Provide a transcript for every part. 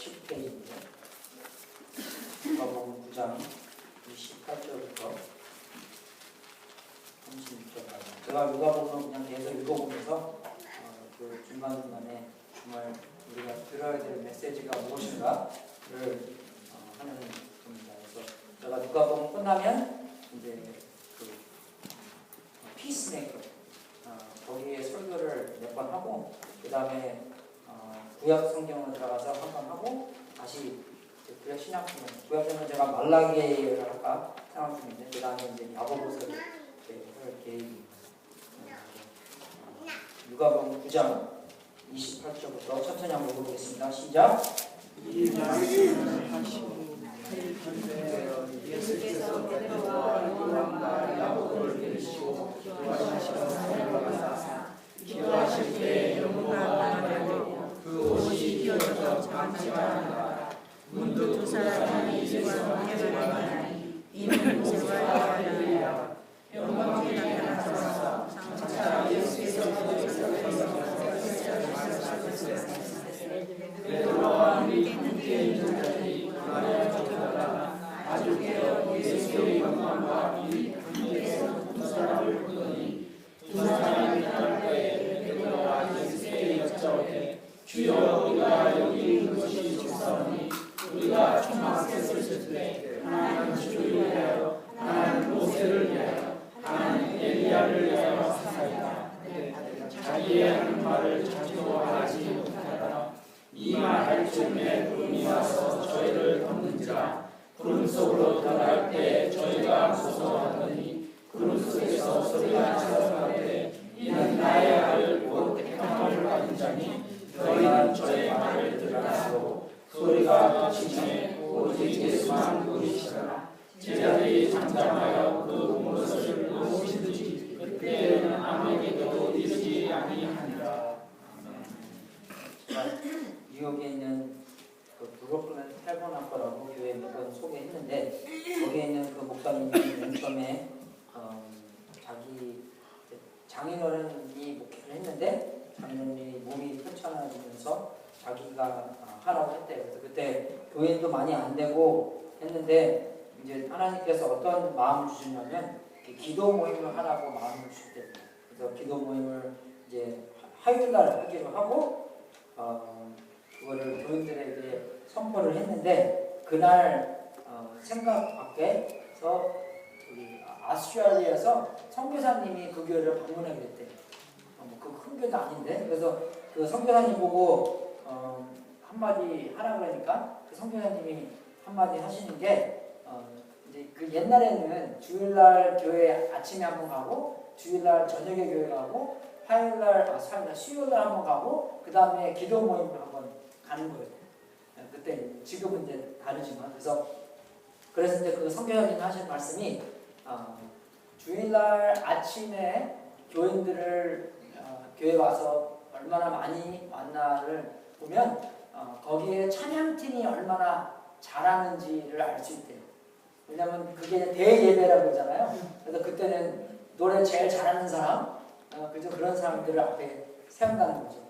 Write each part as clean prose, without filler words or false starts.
10페이지인데 누가복음 9장 28절부터 36절까지 제가 누가복음을 그냥 계속 읽어보면서 그 중간중간에 정말 우리가 들어야 될 메시지가 무엇인가를 하는 겁니다. 그래서 제가 누가복음 끝나면 이제 그 피스메이커 거기에 설교를 몇 번 하고 그 다음에 구약 성경을 들어가서 한 번 하고 다시 구약 신약성경 구약 성경 제가 말라기를 할까 생각 중인데 그 다음에 이제 야고보서를 할 계획입니다. 누가복음 9장 28절부터 천천히 한번 읽어보겠습니다. 시작. 이 말씀을 하시고 예수께서 베드로와 요한과 야고보를 데리시고 기도하시러 산으로 가사 기도하실 때 영혼과 말하고 그 옷이 휘어져 잠지가 않아 문득 두 사람이 예수와 함께 만나니 이는 모세와 엘리야 영광이 나타나서 장차 예수께서 베드로와 함께 있는 자들이 가만히 쫓다가 아주 깨어 예수의 영광과 함께서 두 사람을 보더니 두 사람이 떠날 때에 베드로와 예수께 여짜오되 주여 우리가 여기 있는 것이 좋사오니 우리가 초막셋을 때 하나는 주를 위하여 하나는 모세를 위하여 하나는 엘리야를 위하여 사사이다. 자기의 하는 말을 자기도 알지 못하다가 이 말할 즈음에 구름이 와서 저희를 덮는지라 구름 속으로 들어갈 때 저희가 무서워하더니 구름 속에서 소리가 지어가되 이는 나의 아들 곧 택함을 받은 자니 너희는 저의 말을 들으라고 소리가 그치니 오직 예수만 보이시더라. 제자들이 잠잠하여 그 무엇을 보시든지 그때는 아무에게도 이르지 아니하니라. 뉴욕에 있는 그 브루클린 태버나클이라고 교회 몇 번 소개했는데 거기에 있는 그 목사님이 맨 처음에 자기 장인어른이 목회를 했는데 장인어른이 몸이 편찮아지면서 자기가 하라고 했대요. 그래서 그때 교인도 많이 안 되고 했는데 이제 하나님께서 어떤 마음을 주시냐면 기도 모임을 하라고 마음을 주셨대요. 그래서 기도 모임을 이제 화요일날 하기로 하고 그거를 교인들에게 선포를 했는데 그날 생각 밖에서 우리 아스트레일리아에서 선교사님이 그 교회를 방문하게 됐대요. 그 큰 교회도 아닌데 그래서 그 선교사님 보고 한마디 하라 그러니까 그 선교사님이 한마디 하시는 게 이제 그 옛날에는 주일날 교회 아침에 한번 가고 주일날 저녁에 교회 가고 화요일날, 수요일날 한번 가고 그 다음에 기도 모임을 한번 가는 거예요. 그때 지금은 이제 다르지만 그래서 이제 그 선교사님 하신 말씀이 주일날 아침에 교인들을 교회 와서 얼마나 많이 만나를 보면 거기에 찬양팀이 얼마나 잘하는지를 알 수 있대요. 왜냐면 그게 대예배라고 그러잖아요. 그래서 그때는 노래 제일 잘하는 사람 그죠? 그런 사람들을 앞에 세운다는 거죠.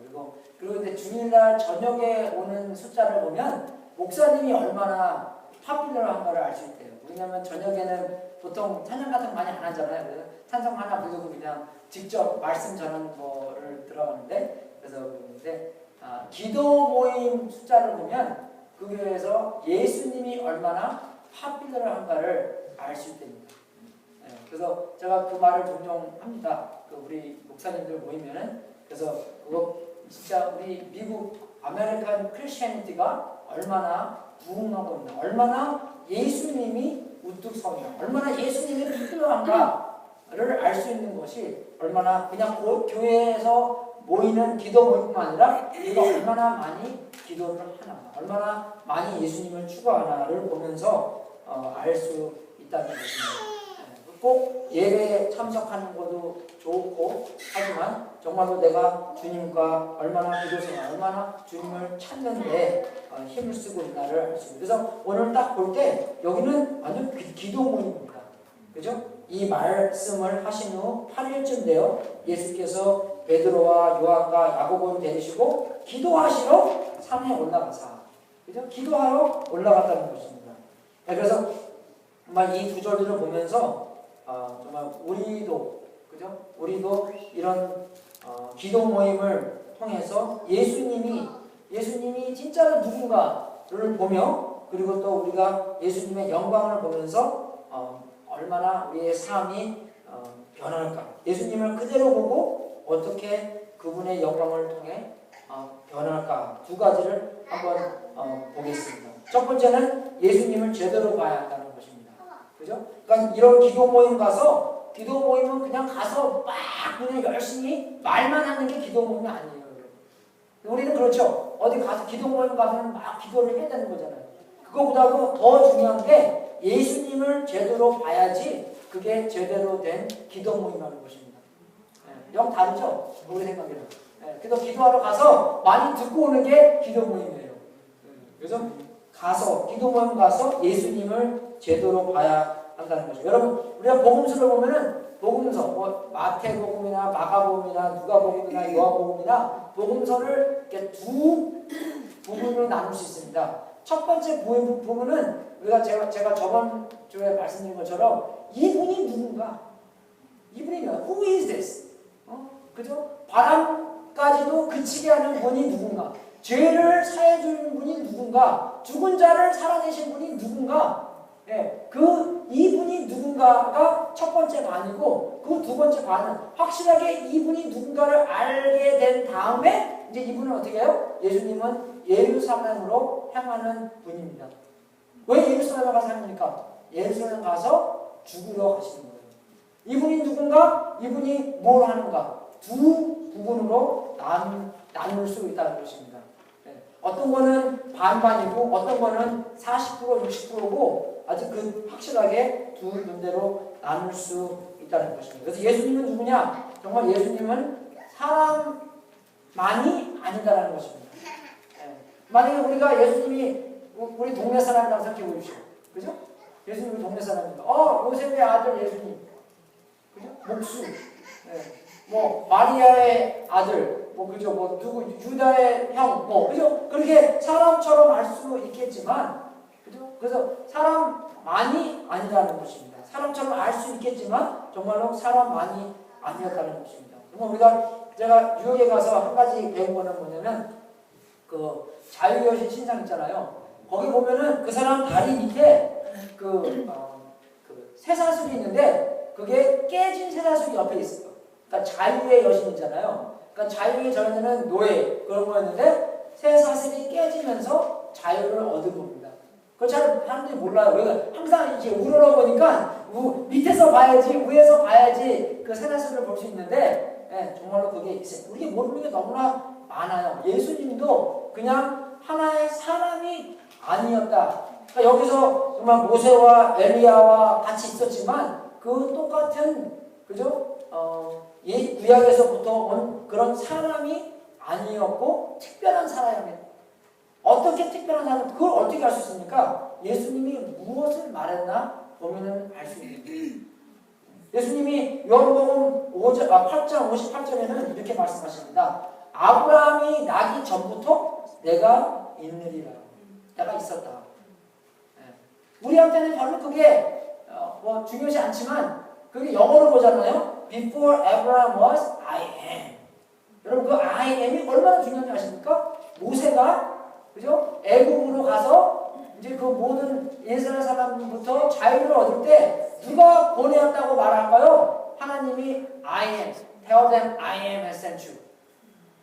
그리고 이제 주일날 저녁에 오는 숫자를 보면 목사님이 얼마나 파퓰러한가를 알 수 있대요. 왜냐면 저녁에는 보통 찬양 같은 거 많이 안 하잖아요. 그래서 찬송 하나 부르고 그냥 직접 말씀 전하는 거를 들어가는데 그래서 그런데 기도 모임 숫자를 보면 그 교회에서 예수님이 얼마나 파퓰러한가를 알 수 있답니다. 그래서 제가 그 말을 종종 합니다. 우리 목사님들 모이면은 그래서 그거 진짜 우리 미국 아메리칸 크리스천리티가 얼마나 부흥하고 있나, 얼마나 예수님이 우뚝 서 있나, 얼마나 예수님이 필요한가를 알 수 있는 것이 얼마나 그냥 교회에서 모이는 기도 모임뿐만 아니라 우리가 얼마나 많이 기도를 하나, 얼마나 많이 예수님을 추구하나를 보면서 알 수 있다는 것입니다. 꼭 예배에 참석하는 것도 좋고 하지만 정말로 내가 주님과 얼마나 기도생활, 얼마나 주님을 찾는데 힘을 쓰고 있나를 알 수 있습니다. 그래서 오늘 딱 볼 때 여기는 완전 기도 모임입니다. 그죠? 이 말씀을 하신 후 8일쯤 예수께서 베드로와 요한과 야고보를 데리시고 기도하시러 산에 올라가사 그죠? 기도하러 올라갔다는 것입니다. 네, 그래서 정말 이 두 절들을 보면서 정말 우리도 그죠? 우리도 이런 기도 모임을 통해서 예수님이 진짜로 누군가를 보며 그리고 또 우리가 예수님의 영광을 보면서 얼마나 우리의 삶이 변할까? 예수님을 그대로 보고 어떻게 그분의 영광을 통해 변할까? 두 가지를 한번 보겠습니다. 첫 번째는 예수님을 제대로 봐야 한다는 것입니다. 그죠? 그러니까 이런 기도 모임 가서 기도 모임은 그냥 가서 막 그냥 열심히 말만 하는 게 기도 모임이 아니에요. 우리는 그렇죠. 어디 가서 기도 모임 가면 막 기도를 해야 되는 거잖아요. 그거보다도 더 중요한 게 예수님을 제대로 봐야지 그게 제대로 된 기도 모임이라는 것입니다. 영 다르죠? 우리 생각에는. 그래서 기도하러 가서 많이 듣고 오는 게 기도 모임이에요. 그래서 기도 모임 가서 예수님을 제대로 봐야 한다는 거죠. 여러분, 우리가 복음서를 보면은 복음서, 뭐 마태복음이나 마가복음이나 누가복음이나 요한복음이나 복음서를 이렇게 두 부분으로 나눌 수 있습니다. 첫 번째 부분은 우리가 제가 저번 주에 말씀드린 것처럼 이분이 누군가? 이분이 누군가? Who is this? 그죠? 바람까지도 그치게 하는 분이 누군가? 죄를 사해 주는 분이 누군가? 죽은 자를 살아내신 분이 누군가? 이분이 누군가가 첫 번째 반이고 그 두 번째 반은 확실하게 이분이 누군가를 알게 된 다음에 이제 이분은 어떻게 해요? 예수님은 예루살렘으로 향하는 분입니다. 왜 예루살렘에 가서 합니까? 예루살렘 가서 죽으러 가시는 거예요. 이분이 누군가? 이분이 뭘 하는가? 두 부분으로 나눌 수 있다는 것입니다. 어떤 거는 반반이고 어떤 거는 40% 60%고 아주 그 확실하게 두 군데로 나눌 수 있다는 것입니다. 그래서 예수님은 누구냐? 정말 예수님은 사람만이 아니다라는 것입니다. 만약에 우리가 예수님이 우리 동네 사람이라고 생각해 보십시오. 그죠? 예수님이 동네 사람입니다. 요셉의 아들 예수님. 그죠? 목수. 뭐 마리아의 아들. 그죠? 누구 유다의 형. 그죠? 그렇게 사람처럼 알 수 있겠지만 그죠? 그래서 사람만이 아니라는 것입니다. 사람처럼 알 수 있겠지만 정말로 사람만이 아니었다는 것입니다. 정말 제가 뉴욕에 가서 한 가지 배운 거는 뭐냐면 그 자유여신 신상 있잖아요. 거기 보면은 그 사람 다리 밑에 그 쇠사슬이 있는데 그게 깨진 쇠사슬이 옆에 있어요. 그러니까 자유의 여신이잖아요. 그러니까 자유의 전에는 노예 그런 거였는데 쇠사슬이 깨지면서 자유를 얻은 겁니다. 그걸 잘 사람들이 몰라요. 왜? 항상 이렇게 우러러보니까 밑에서 봐야지 위에서 봐야지 그 쇠사슬을 볼 수 있는데 정말로 그게 있어요. 우리가 모르는 게 너무나 많아요. 예수님도 그냥 하나의 사람이 아니었다. 그러니까 여기서 정말 모세와 엘리야와 같이 있었지만 그 똑같은 그죠? 구약에서부터 온 그런 사람이 아니었고 특별한 사람이에요. 어떻게 특별한 사람? 그걸 어떻게 알 수 있습니까? 예수님이 무엇을 말했나 보면은 알 수 있습니다. 예수님이 요한복음 8장 58절에는 이렇게 말씀하십니다. 아브라함이 나기 전부터 내가 있느리라. 내가 있었다. 우리한테는 별로 그게 중요하지 않지만 그게 영어로 보잖아요. Before Abraham was, I am. 여러분 그 I am이 얼마나 중요한지 아십니까? 모세가 그죠? 애국으로 가서 이제 그 모든 이스라엘 사람부터 자유를 얻을 때 누가 보내었다고 말할까요? 하나님이 I am. Tell them I am has sent you.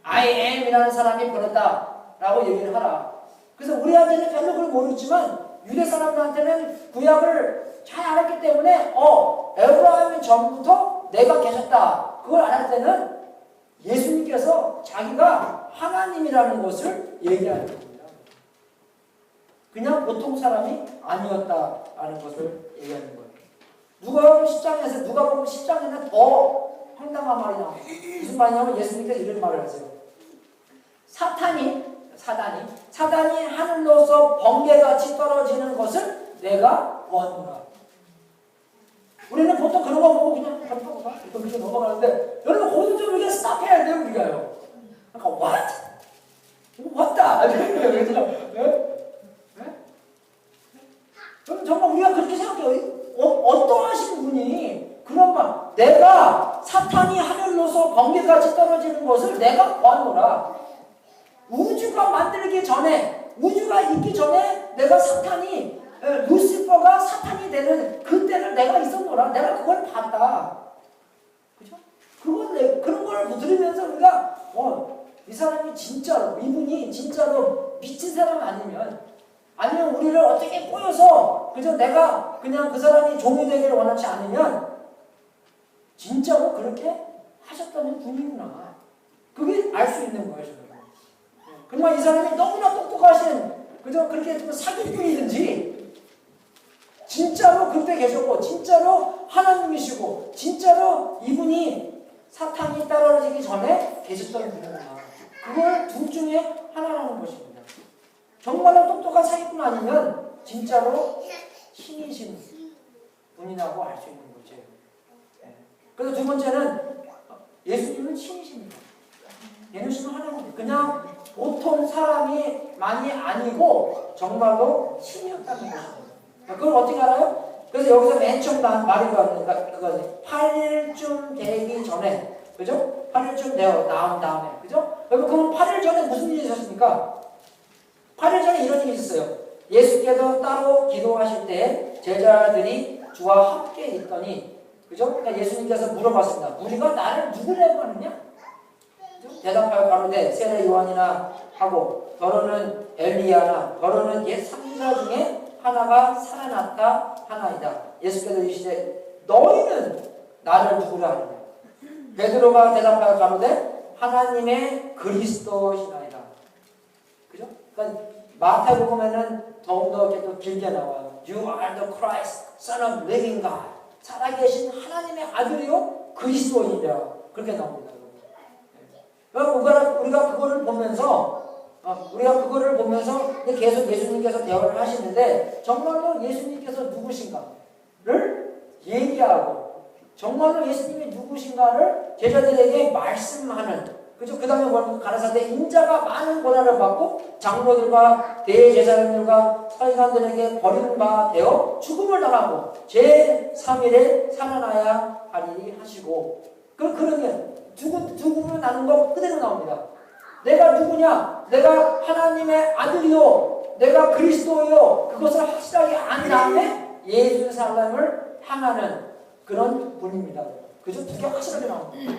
I am이라는 사람이 보냈다라고 얘기를 하라. 그래서 우리한테는 별로 그걸 모르지만 유대 사람들한테는 구약을 잘 알았기 때문에 에브라임이 전부터 내가 계셨다. 그걸 알았을 때는 예수님께서 자기가 하나님이라는 것을 얘기하는 겁니다. 그냥 보통 사람이 아니었다라는 것을 얘기하는 거예요. 누가복음 10장에는 더 황당한 말이 나와요. 무슨 말이냐면 예수님께서 이런 말을 하세요. 사단이 하늘로서 번개같이 떨어지는 것을 내가 보았노라. 우리는 보통 그런 거 보고 그냥 그렇게 넘어가는데 여러분 거기서 좀 우리가 스탑해야 돼요. 우리가요. 그러니까 what? 왔다. 그럼 정말 우리가 그렇게 생각해요. 어떠하신 분이 그런 말, 내가 사탄이 하늘로서 번개같이 떨어지는 것을 내가 보았노라. 우주가 만들기 전에, 우주가 있기 전에 내가 사탄이, 루시퍼가 사탄이 되는 그때를 내가 있었노라. 내가 그걸 봤다. 그죠? 그런 걸 들으면서 우리가, 이 사람이 진짜로, 이분이 진짜로 미친 사람 아니면 우리를 어떻게 꼬여서, 그저 내가 그냥 그 사람이 종이 되기를 원하지 않으면, 진짜로 그렇게 하셨다는 분이구나. 그게 알 수 있는 거예요, 저는. 그러면 이 사람이 너무나 똑똑하신, 그저 그렇게 사기꾼이든지, 진짜로 그때 계셨고, 진짜로 하나님이시고, 진짜로 이분이 사탄이 떨어지기 전에 계셨던 분이구나. 그걸 둘 중에 하나라는 것입니다. 정말로 똑똑한 사기꾼 아니면 진짜로 신이신 분이라고 알 수 있는 거죠. 그래서 두 번째는 예수님은 신이십니다. 예수님은 하나님입니다. 그냥 보통 사람이 많이 아니고 정말로 신이었다는 것입니다. 그걸 어떻게 알아요? 그래서 여기서 맨 처음 말이 그거는 8일쯤 되기 전에, 그죠? 8일쯤 나온 다음에, 그죠? 그럼 8일 전에 무슨 일이 있었습니까? 8일 전에 이런 일이 있었어요. 예수께서 따로 기도하실 때 제자들이 주와 함께 있더니, 그죠? 그러니까 예수님께서 물어봤습니다. 우리가 나를 누구라고 하느냐? 대답하여 가로되 세례 요한이나 하고 더러는 엘리야나 더러는 옛 선지자 중에 하나가 살아났다 하나이다. 예수께서 이르시되 너희는 나를 누구라 하느냐? 베드로가 대답하여 가로되 하나님의 그리스도시나이다. 그죠? 그러니까 마태복음에는 더욱더 또 길게 나와요. You are the Christ, Son of Living God. 살아계신 하나님의 아들이요 그리스도인이라 그렇게 나옵니다. 우리가 그거를 보면서 계속 예수님께서 대화를 하시는데 정말로 예수님께서 누구신가를 얘기하고 정말로 예수님이 누구신가를 제자들에게 말씀하는, 그죠? 그 다음에 가라사대 인자가 많은 고난을 받고 장로들과 대제사장들과 서기관들에게 버리는 바 되어 죽음을 당하고 제3일에 살아나야 하리니 하시고, 그러면 죽음을 나는 거 그대로 나옵니다. 내가 누구냐? 내가 하나님의 아들이요, 내가 그리스도요. 그것을 확실하게 안 다음에 예수 사람을 향하는 그런 분입니다. 그죠? 두 개 확실하게 나옵니다.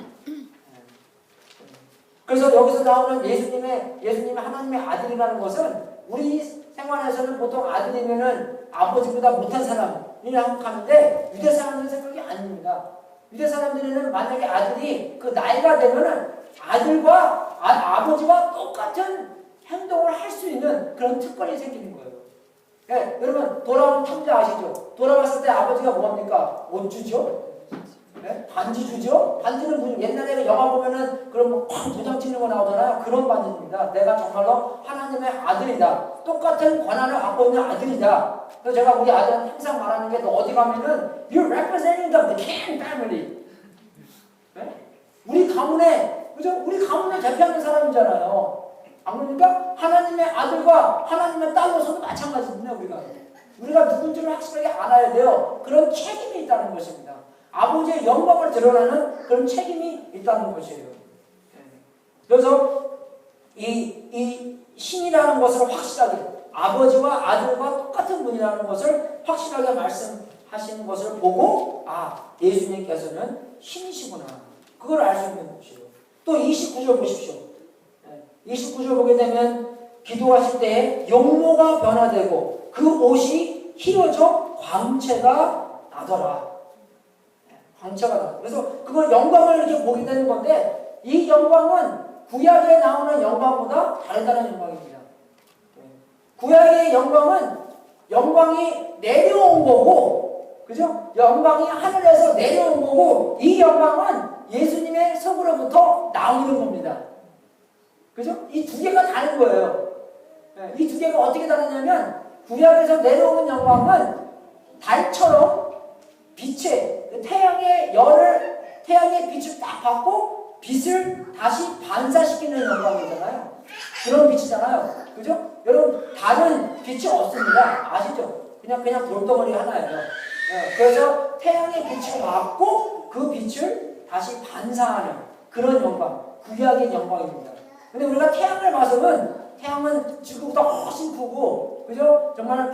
그래서 여기서 나오는 예수님의 하나님의 아들이라는 것은 우리 생활에서는 보통 아들이면은 아버지보다 못한 사람이라 생각하는데 유대 사람들은 생각이 아닙니다. 유대 사람들은 만약에 아들이 그 나이가 되면은 아들과 아버지와 똑같은 행동을 할 수 있는 그런 특권이 생기는 거예요. 네, 여러분 돌아오는 탕자 아시죠? 돌아왔을 때 아버지가 뭐합니까? 옷 주죠? 네? 반지 주죠? 반지는 옛날에 영화 보면은 그런 쾅 도장 찍는 거 나오잖아요. 그런 반지입니다. 내가 정말로 하나님의 아들이다. 똑같은 권한을 갖고 있는 아들이다. 그래서 제가 우리 아들한테 항상 말하는 게 너 어디 가면은 You're representing the King family. 네? 우리 가문의 대표하는 사람이잖아요. 안 그러니까 하나님의 아들과 하나님의 딸로서도 마찬가지입니다. 우리가 누군지를 확실하게 알아야 돼요. 그런 책임이 있다는 것입니다. 아버지의 영광을 드러내는 그런 책임이 있다는 것이에요. 그래서 이 신이라는 것을 확실하게 아버지와 아들과 똑같은 분이라는 것을 확실하게 말씀하시는 것을 보고 예수님께서는 신이시구나. 그걸 알 수 있는 것이에요. 또 29절 보십시오. 29절 보게 되면 기도하실 때 용모가 변화되고 그 옷이 희어져 광채가 나더라. 광채가 나더라. 그래서 그걸 영광을 이렇게 보게 되는 건데 이 영광은 구약에 나오는 영광보다 다르다는 영광입니다. 구약의 영광은 영광이 내려온 거고, 그죠? 영광이 하늘에서 내려온 거고 이 영광은 예수님의 속으로부터 나오는 겁니다. 그죠? 이 두 개가 다른 거예요. 이 두 개가 어떻게 다르냐면 구약에서 내려오는 영광은 달처럼 빛의 태양의 빛을 딱 받고 빛을 다시 반사시키는 영광이잖아요. 그런 빛이잖아요. 그죠? 여러분 다른 빛이 없습니다. 아시죠? 그냥 돌덩어리 하나예요. 그래서 태양의 빛을 받고 그 빛을 다시 반사하는 그런 영광, 구약의 영광입니다. 근데 우리가 태양을 봐서는 태양은 지구보다 훨씬 크고, 그죠? 정말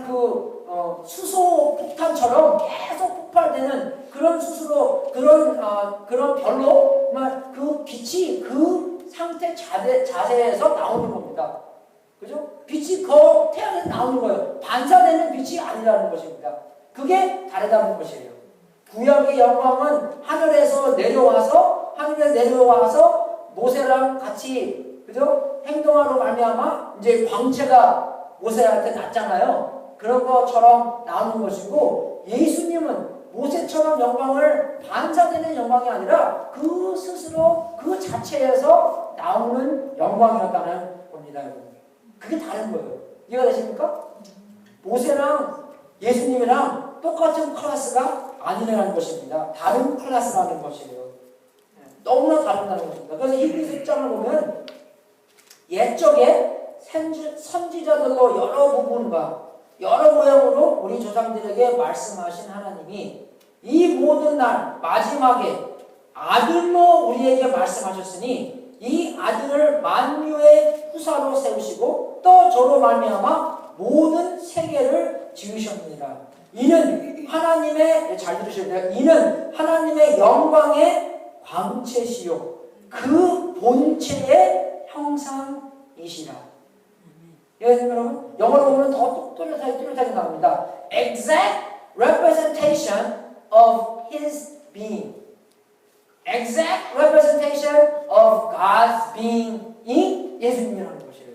수소 폭탄처럼 계속 폭발되는 그런 수소로, 그런 별로, 정말 그 빛이 그 상태 자세에서 나오는 겁니다. 그죠? 빛이 태양에서 나오는 거예요. 반사되는 빛이 아니라는 것입니다. 그게 다르다는 것이에요. 구약의 영광은 하늘에 내려와서 모세랑 같이, 그죠? 행동하러 말미암아 이제 광채가 모세한테 났잖아요. 그런 것처럼 나오는 것이고, 예수님은 모세처럼 영광을 반사되는 영광이 아니라 그 스스로 그 자체에서 나오는 영광이었다는 겁니다, 여러분. 그게 다른 거예요. 이해가 되십니까? 모세랑 예수님이랑 똑같은 클래스가 아니라는 것입니다. 다른 클래스라는 것이에요. 너무나 다르다는 것입니다. 그래서 히브리서 1장을 보면 옛적에 선지자들로 여러 부분과 여러 모양으로 우리 조상들에게 말씀하신 하나님이 이 모든 날 마지막에 아들로 우리에게 말씀하셨으니 이 아들을 만유의 후사로 세우시고 또 저로 말미암아 모든 세계를 지으셨느니라. 이는 하나님의, 잘 들으셔야 돼요. 이는 하나님의 영광의 광채시요 그 본체의 형상이시라. 여러분, 영어로 보면 더 뚜렷하게 나옵니다. Exact representation of His being. Exact representation of God's being이 예수님이라는 것이에요.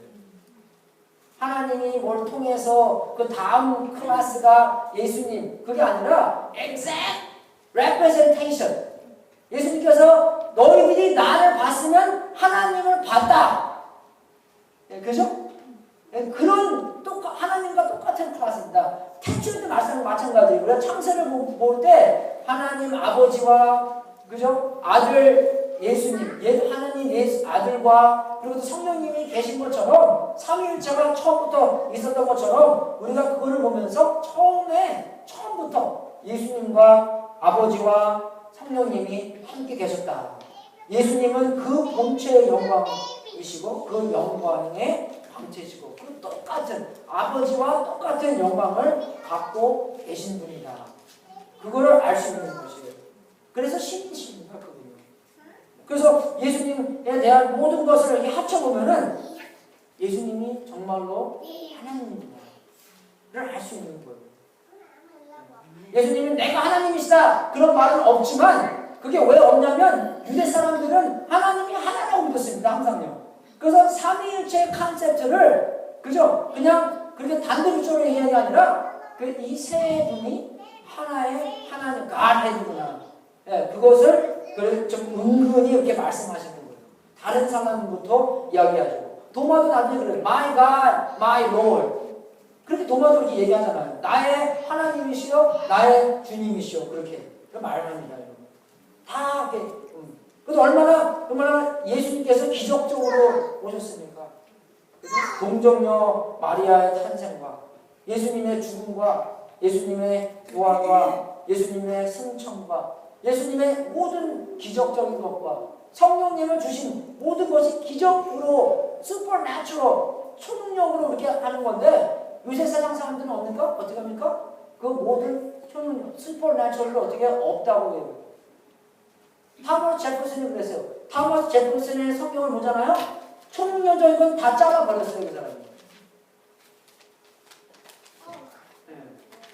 하나님이 뭘 통해서 그 다음 클래스가 예수님, 그게 아니라 exact representation. 예수님께서 너희들이 나를 봤으면 하나님을 봤다. 그죠? 그런 하나님과 똑같은 클래스입니다. 태초에도 마찬가지예요. 우리가 창세를 볼 때 하나님 아버지와, 그죠? 아들 예수님, 하나님 아들과 그리고 또 성령님이 계신 것처럼 삼위일체가 처음부터 있었던 것처럼 우리가 그거를 보면서 처음부터 예수님과 아버지와 성령님이 함께 계셨다. 예수님은 그 본체의 영광이시고 그 영광의 광채시고 그 똑같은 아버지와 똑같은 영광을 갖고 계신 분이다. 그거를 알 수 있는 것이에요. 그래서 신이십니다, 그분이. 그래서 예수님에 대한 모든 것을 이렇게 합쳐보면은 예수님이 정말로 하나님이구나를 알 수 있는 거예요. 예수님은 내가 하나님이시다 그런 말은 없지만 그게 왜 없냐면 유대 사람들은 하나님이 하나라고 믿었습니다, 항상요. 그래서 삼위일체의 컨셉트를 그죠? 그냥 그렇게 단도직입적으로 얘기하는 게 아니라 이 세 분이 하나의 하나님 Godhead구나. 그것을 좀 은근히 이렇게 말씀하시는 거예요. 다른 사람부터 이야기하시고 도마도 나중에 그래요. My God, My Lord. 그렇게 도마도 이렇게 얘기하잖아요. 나의 하나님이시여, 나의 주님이시여. 그렇게 말합니다. 다 이렇게. 그래서 얼마나 예수님께서 기적적으로 오셨습니까? 동정녀 마리아의 탄생과 예수님의 죽음과 예수님의 부활과 예수님의 승천과 예수님의 모든 기적적인 것과 성령님을 주신 모든 것이 기적으로 supernatural 초능력으로 이렇게 하는 건데 요새 세상 사람들은 없는가? 어떻게 합니까? 그 모든 초능력 supernatural 어떻게 없다고 해요. 타머스 제퍼슨이 그랬어요. 타머스 제퍼슨의 성경을 보잖아요. 초능력적인 건 다 잘라버렸어요, 그 사람이.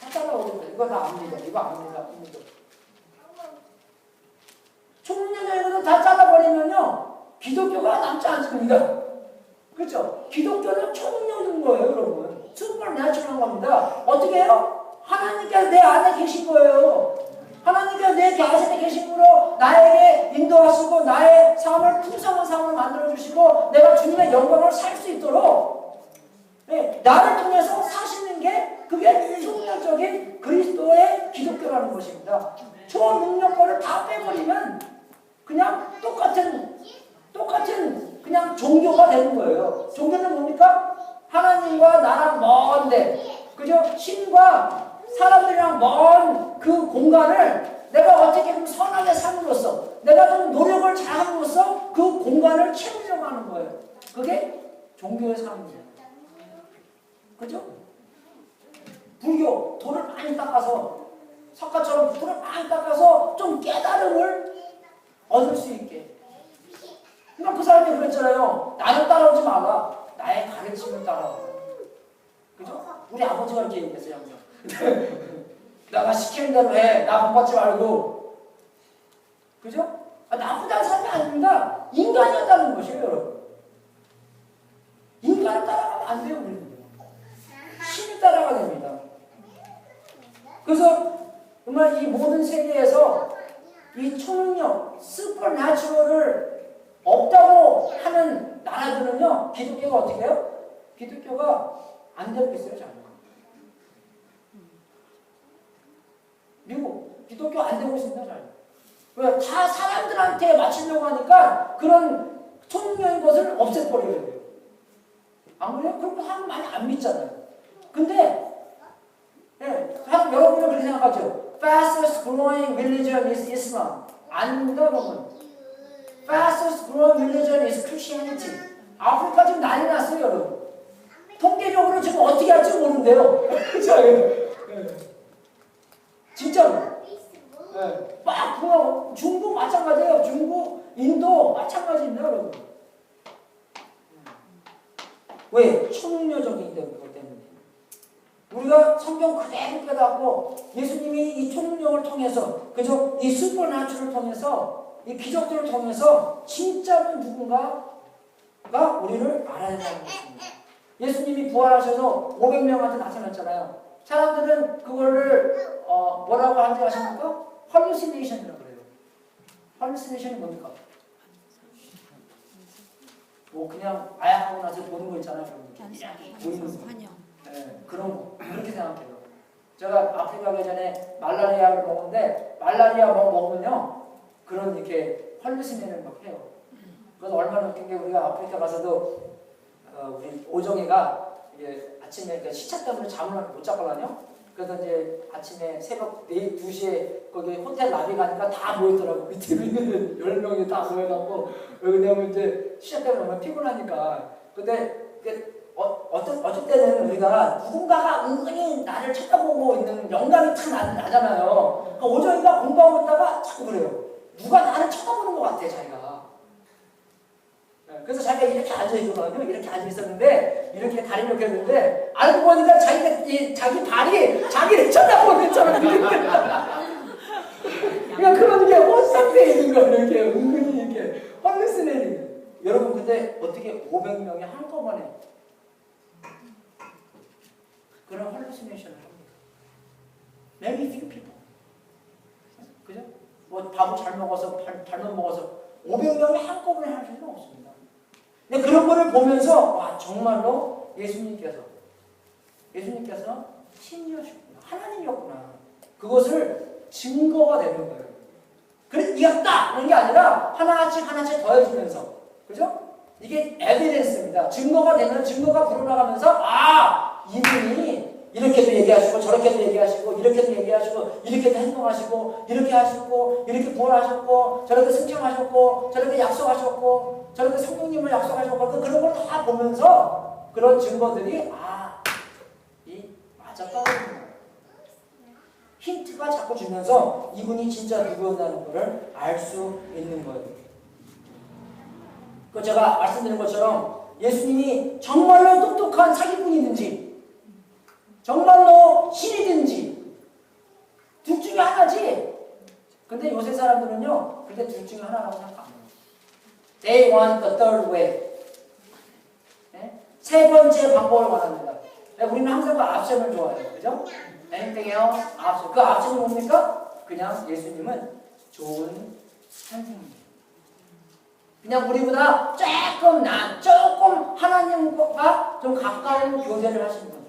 다 잘라버렸어요. 이거 다 압니다. 이거 압니다. 초능력적인 것은 다 잘라버리면요, 기독교가 남지 않습니다. 그렇죠? 기독교는 초능력인 거예요, 여러분. 슈퍼내추럴한 겁니다. 어떻게 해요? 하나님께서 내 안에 계신 거예요. 하나님께서 내 안에 계심으로 나에게 인도하시고 나의 삶을 풍성한 삶을 만들어주시고 내가 주님의 영광을 살 수 있도록 나를 통해서 사시는 게 그게 초능력적인 그리스도의 기독교라는 것입니다. 초능력거를 다 빼버리면 그냥 똑같은 그냥 종교가 되는 거예요. 종교는 뭡니까? 하나님과 나랑 먼데 그죠? 신과 사람들이랑 먼 그 공간을 내가 어떻게 좀 선하게 삶으로써 내가 좀 노력을 잘함으로써 그 공간을 채우려고 하는 거예요. 그게 종교의 삶이에요. 그죠? 불교 돌을 많이 닦아서 석가처럼 돌을 많이 닦아서 좀 깨달음을 얻을 수 있게. 그러니까 그 사람이 그랬잖아요. 나를 따라오지 마라. 나의 가르침을 따라와. 그죠? 우리 아버지가 이렇게 얘기했어요. 내가 시키는 대로 해. 나 본받지 말고. 그죠? 나쁘다는 사람이 아닙니다. 인간이었다는 것이에요, 여러분. 인간을 따라가면 안 돼요, 우리는. 신을 따라가야 됩니다. 그래서 정말 이 모든 세계에서 이 초능력, 슈퍼내추럴을 없다고 하는 나라들은요, 기독교가 어떻게 해요? 기독교가 안 되고 있어요, 잘. 미국, 기독교 안 되고 있습니다, 잘. 왜? 다 사람들한테 맞추려고 하니까 그런 초능력인 것을 없애버려야 돼요. 안 그래요? 그럼 사람 많이 안 믿잖아요. 근데, 예, 여러분은 그렇게 생각하죠. Fastest growing religion is Islam. 아닙니다, 여러분. Fastest growing religion is Christianity. 아프리카 지금 난리 났어요, 여러분. 통계적으로 지금 어떻게 할지 모르는데요. 진짜로. 네. 막 그거 중국 마찬가지예요. 중국, 인도 마찬가지입니다, 여러분. 왜? 초능력적이기 때문에. 우리가 성경 그대로 깨닫고 예수님이 이 초능력을 통해서, 그죠? 이 슈퍼내추럴을 통해서, 이 기적들을 통해서 진짜로 누군가가 우리를 알아야 된다는 것입니다. 예수님이 부활하셔서 500명한테 나타났잖아요. 사람들은 그거를 뭐라고 한지 아십니까? hallucination이라고 그래요. hallucination이 뭡니까? 뭐 그냥 아약하고 나서 보는 거 있잖아요. 보이는 거. 네, 그런 거. 그렇게 생각해요. 제가 아프리카 가기 전에 말라리아를 먹었는데 말라리아 먹으면요 그런 이렇게 hallucination을 막 해요. 그래서 얼마나 웃긴 게 우리가 아프리카 가서도 우리 오정이가 이제 아침에 시차 때문에 잠을 못 자거든요. 그래서 이제 아침에 새벽 2시에 거기 호텔 라비 가니까 다 모였더라고. 밑에 있는 10명이 다 모여갖고 왜냐면 이제 시차 때문에 너무 피곤하니까. 근데 어쩔 때는 우리가 누군가가 은근히 나를 쳐다보고 있는 영감이 탁 나잖아요. 그러니까 오정이가 공부하고 있다가 자꾸 그래요. 누가 나를 쳐다보는 것 같아, 자기가. 그래서 자기가 이렇게 앉아있거든요. 이렇게 앉아있었는데, 이렇게 다리 이렇게 했는데, 알고 보니까 자기 발이 자기를 쳐다보고 있잖아요. 그러니까 그런 게 혼상태에 있는 거예요. 이렇게 은근히 이렇게 헐리스네링. 여러분, 근데 어떻게 500명이 한꺼번에 그런 헐리스네이션을 합니다. Very few people. 그죠? 뭐 밥을 잘 먹어서, 잘못 먹어서 500명이 한꺼번에 할 수는 없습니다. 근데 그런 거를 보면서 와 정말로 예수님께서 신이셨구나, 하나님이었구나. 그것을 증거가 되는 거예요. 그래서 이겼다 이런 게 아니라 하나씩 더해주면서, 그죠? 이게 에비덴스입니다. 증거가 되면 증거가 불어나가면서 이분이 이렇게도 얘기하시고 저렇게도 얘기하시고 이렇게도 얘기하시고 이렇게도 행동하시고 이렇게 하시고 이렇게 부활하셨고 저렇게 승천하셨고 저렇게 약속하셨고 저렇게 성령님을 약속하셨고 그런 걸 다 보면서 그런 증거들이 맞았다고 힌트가 자꾸 주면서 이분이 진짜 누구였다는 것을 알 수 있는 거예요. 그 제가 말씀드린 것처럼 예수님이 정말로 똑똑한 사기꾼이든지 정말로 신이든지 둘 중에 하나지. 근데 요새 사람들은요 그게 둘 중에 하나라고 생각 안 해요. They want the third way. 네? 세 번째 방법을 원합니다. 우리는 항상 그 옵션을 좋아해요. 그죠? Anything else? 옵션. 그 옵션이 뭡니까? 그냥 예수님은 좋은 선생님이에요. 그냥 우리보다 조금 하나님과 좀 가까운 교제를 하시는 분.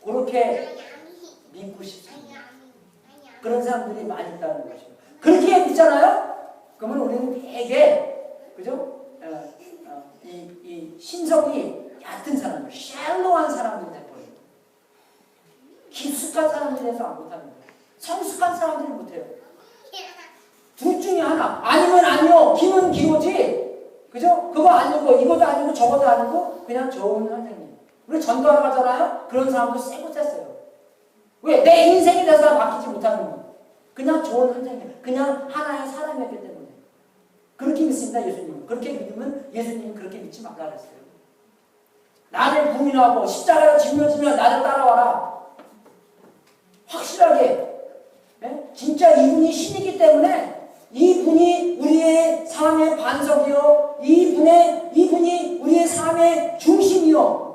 그렇게 믿고 싶습니다. 그런 사람들이 많이 있다는 것이죠. 그렇게 믿잖아요? 그러면 우리는 되게, 그죠? 이 신성이 얕은 사람들, 샬로한 사람들이 돼버려요. 깊숙한 익숙한 사람들에서 안 못합니다. 성숙한 사람들이 못해요. 둘 중에 하나. 아니면 아니요. 기는 기호지. 그죠? 그거 아니고 이것도 아니고 저것도 아니고 그냥 좋은 선생님. 우리 전도하러 가잖아요. 그런 사람도 세고 셌어요. 왜? 내 인생에 대해서 바뀌지 못하는 분. 그냥 좋은 선생님. 그냥 하나의 사람이었기 때문에. 그렇게 믿습니다. 예수님은. 그렇게 믿으면 예수님은 그렇게 믿지 말라 그랬어요. 나를 부인하고 십자가로 짊어지며 나를 따라와라. 확실하게. 네? 진짜 이분이 신이기 때문에 이분이 우리의 삶의 반석이요. 이분이 우리의 삶의 중심이요.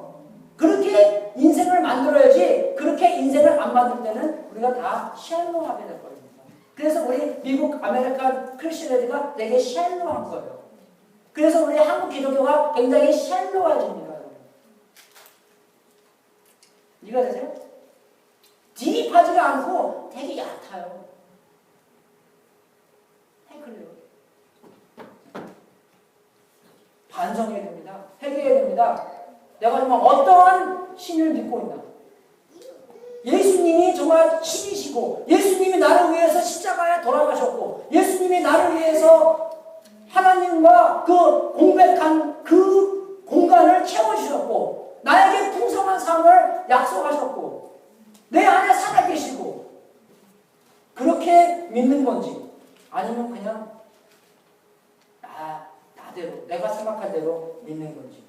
그렇게 인생을 만들어야지 그렇게 인생을 안 만들 때는 우리가 다 샬로하게 될 겁니다. 그래서 우리 미국 아메리칸 크리스천들가 되게 샬로한 거예요. 그래서 우리 한국 기독교가 굉장히 샬로해집니다. 이해가 되세요? 딥하지가 않고 되게 얕아요. 그래요. 반성해야 됩니다. 회개해야 됩니다. 내가 정말 어떠한 신을 믿고 있나? 예수님이 정말 신이시고 예수님이 나를 위해서 십자가에 돌아가셨고 예수님이 나를 위해서 하나님과 그 공백한 그 공간을 채워주셨고 나에게 풍성한 삶을 약속하셨고 내 안에 살아계시고 그렇게 믿는 건지 아니면 그냥 나대로 내가 생각한 대로 믿는 건지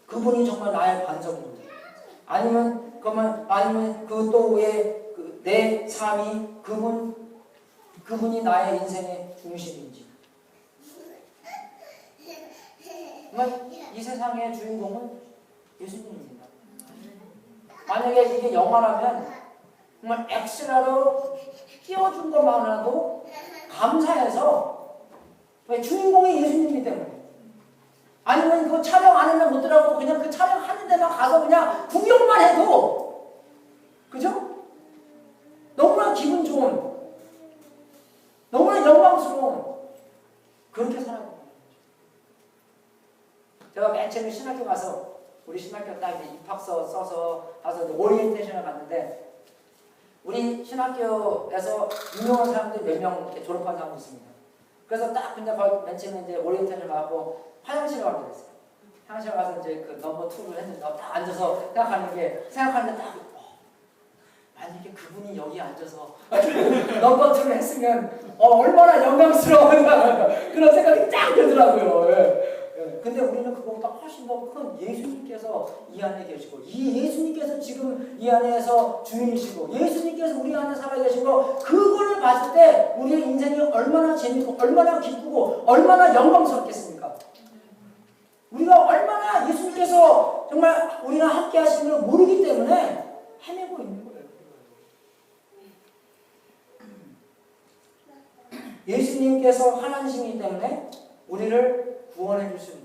그분이 정말 나의 반석인지 아니면 그 또 왜 내 삶이 그분이 나의 인생의 중심인지 정말 이 세상의 주인공은 예수님입니다. 만약에 이게 영화라면 정말 엑스트라로 띄워준 것만으로도 감사해서 왜 주인공이 예수님이기 때문에 아니면 그 촬영 안 하면 못 들어가고 그냥 그 촬영하는 데만 가서 그냥 구경만 해도 그죠? 너무나 기분 좋은 너무나 영광스러운 그렇게 살아야 됩니다. 제가 맨 처음에 신학교 가서 우리 신학교 딱 입학서 써서 가서 오리엔테이션을 갔는데 우리 신학교에서 유명한 사람들 몇 명 이렇게 졸업한 사람이 있습니다. 그래서 딱 근데 맨 처음에 이제 오리엔테이션을 가고 화장실에 가게 됐어요. 화장실에 가서 이제 그 넘버 2를 했는데 딱 앉아서 생각하는데 딱 만약에 그분이 여기 앉아서 넘버 2를 했으면 얼마나 영광스러운가 그런 생각이 딱 들더라고요. 예. 근데 우리는 그거보다 훨씬 더 큰 예수님께서 이 안에 계시고 이 예수님께서 지금 이 안에서 주인이시고 예수님께서 우리 안에 살아계시고 그거를 봤을 때 우리의 인생이 얼마나 재밌고 얼마나 기쁘고 얼마나 영광스럽겠습니까? 우리가 얼마나 예수님께서 정말 우리랑 함께 하시는 걸 모르기 때문에 헤매고 있는 거예요. 예수님께서 하나님이기 때문에 우리를 구원해 줄 수 있는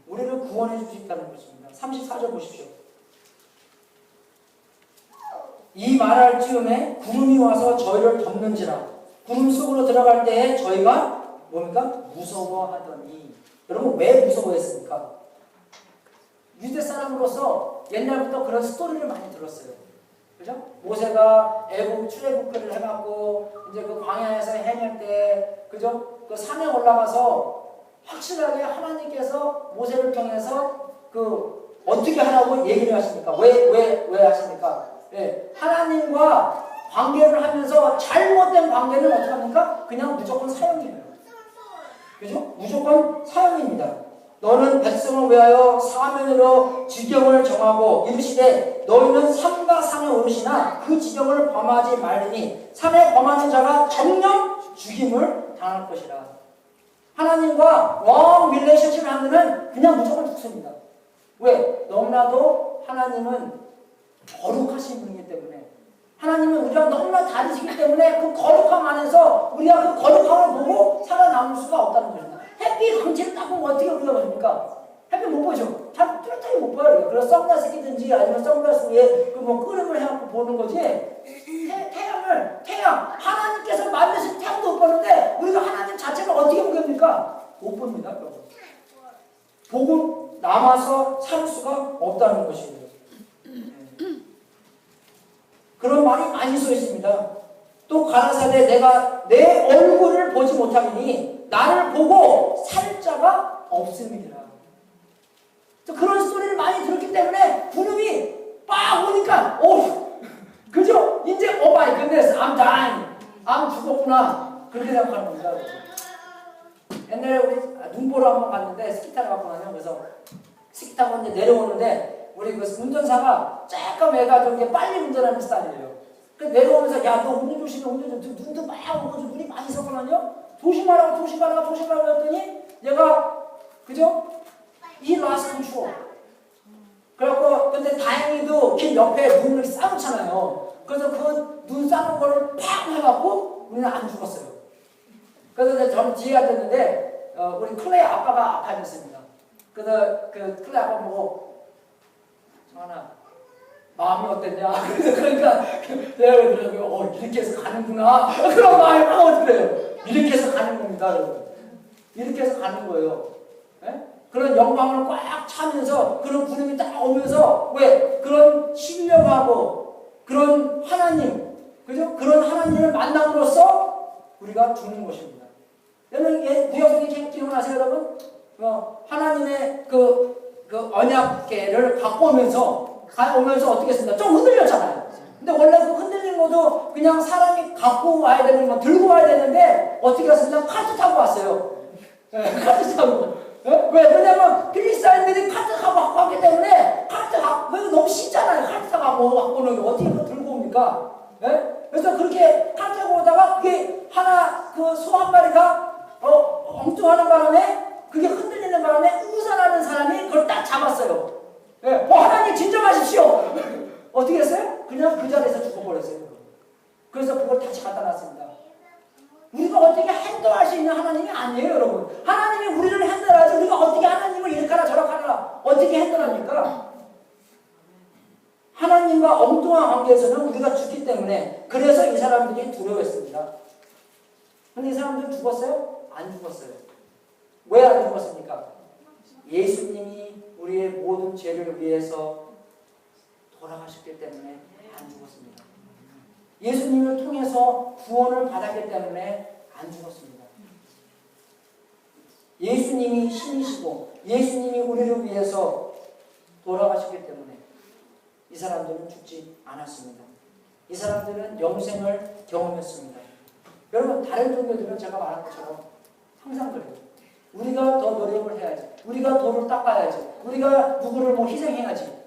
우리를 구원해 줄 수 있다는 것입니다. 34절 보십시오. 이 말할 즈음에 구름이 와서 저희를 덮는지라 구름 속으로 들어갈 때에 저희가 뭡니까? 무서워하더니 여러분 왜 무서워했습니까? 유대 사람으로서 옛날부터 그런 스토리를 많이 들었어요. 그죠? 모세가 애국 출애굽을 해갖고 이제 그 광야에서 헤맬 때 그죠? 그 산에 올라가서 확실하게 하나님께서 모세를 통해서 그 어떻게 하라고 얘기를 하십니까? 왜 하십니까? 예, 하나님과 관계를 하면서 잘못된 관계는 어떻게 합니까? 그냥 무조건 사형이에요. 그죠? 무조건 사형입니다. 너는 백성을 위하여 사면으로 지경을 정하고 이르시되 너희는 삼가 산에 오르시나 그 지경을 범하지 말리니 산에 범하는 자가 정령 죽임을 당할 것이라. 하나님과 원 릴레이션십을 하면은 그냥 무조건 죽습니다. 왜? 너무나도 하나님은 거룩하신 분이기 때문에 하나님은 우리랑 너무나 다르시기 때문에 그 거룩함 안에서 우리가 그 거룩함을 보고 살아남을 수가 없다는 것입니다. 햇빛 광채를 딱 보면 어떻게 우리가 보십니까? 햇빛 못 보죠? 잘 뚜렷하게 못 봐요. 그래서 선글라스 끼든지 아니면 선글라스 위에 그 뭐 끄름을 해갖고 보는 거지. 태양 하나님께서 만드신 태양도 못 보는데 우리가 하나님 자체를 어떻게 보겠습니까? 못 봅니다. 여러분. 보고 남아서 살 수가 없다는 것이에요. 그런 말이 많이 써 있습니다. 또 가라사대 내가 내 얼굴을 보지 못하리니 나를 보고 살 자가 없음이니라. 그런 소리를 많이 들었기 때문에 분음이 빡 오니까 그죠? 이제 마이 goodness, I'm dying. I'm 죽었구나. 그렇게 생각하는 겁니다. 옛날에 우리 눈 보러 한번 갔는데 스키 타러 갔거든요. 그래서 스키 타고 이제 내려오는데 우리 그 운전사가 조금 애가 좀 빨리 운전하는 스타일이에요. 그래서 내려오면서 야 너 운전 조심해 운전 좀 눈도 막 오고 눈이 많이 섰거든요. 조심하라고 했더니 얘가 그죠? 이 lost control. 그래갖고 근데 다행히도 길 옆에 눈을 쌓놓잖아요. 그래서 그 눈 쌓는 거를 팍 해갖고 우리는 안 죽었어요. 그래서 이제 저는 뒤에 앉았는데 우리 클레이 아빠가 앞에 앉았습니다. 그래서 그 클레이 아빠 보고 정하나 마음이 어땠냐? 그러니까 내가 그러더라고요. 이렇게 해서 가는구나. 그런 마음이 막 그래요. 이렇게 해서 가는 겁니다, 여러분. 이렇게 해서 가는 거예요. 네? 그런 영광을 꽉 차면서 그런 부름이 딱 오면서 왜? 그런 신령하고 그런 하나님, 그죠? 그런 하나님을 만남으로써 우리가 죽는 것입니다. 여러분, 구약성경 기억나세요, 여러분? 하나님의 그 언약궤를 갖고 오면서 어떻게 했습니까? 좀 흔들렸잖아요. 근데 원래 그 흔들린 것도 그냥 사람이 갖고 와야 되는 거, 들고 와야 되는데 어떻게 했습니까? 카트 타고 왔어요. 네, 카트 타고. 네? 왜? 왜냐면 필리스타인들이 카트 타고 왔기 때문에 너무 쉽잖아요. 카트 타고 갖고 오는 게 어떻게 들고 옵니까? 네? 그래서 그렇게 카트 타고 오다가 그게 하나 그 소 한 마리가 엉뚱하는 바람에 그게 흔들리는 바람에 우선하는 사람이 그걸 딱 잡았어요. 네. 하나님 진정하십시오. 어떻게 했어요? 그냥 그 자리에서 죽어버렸어요. 그래서 그걸 다시 갖다 놨습니다. 우리가 어떻게 핸들할 수 있는 하나님이 아니에요, 여러분. 하나님이 우리를 핸들하지 우리가 어떻게 하나님을 이렇게 하나 저렇게 하나 어떻게 핸들합니까? 하나님과 엉뚱한 관계에서는 우리가 죽기 때문에 그래서 이 사람들이 두려워했습니다. 근데 이 사람들은 죽었어요? 안 죽었어요. 왜 안 죽었습니까? 예수님이 우리의 모든 죄를 위해서 돌아가셨기 때문에 안 죽었습니다. 예수님을 통해서 구원을 받았기 때문에 안 죽었습니다. 예수님이 신이시고 예수님이 우리를 위해서 돌아가셨기 때문에 이 사람들은 죽지 않았습니다. 이 사람들은 영생을 경험했습니다. 여러분, 다른 종교들은 제가 말한 것처럼 항상 그래요. 우리가 더 노력을 해야지. 우리가 돌을 닦아야지. 우리가 누구를 희생해야지.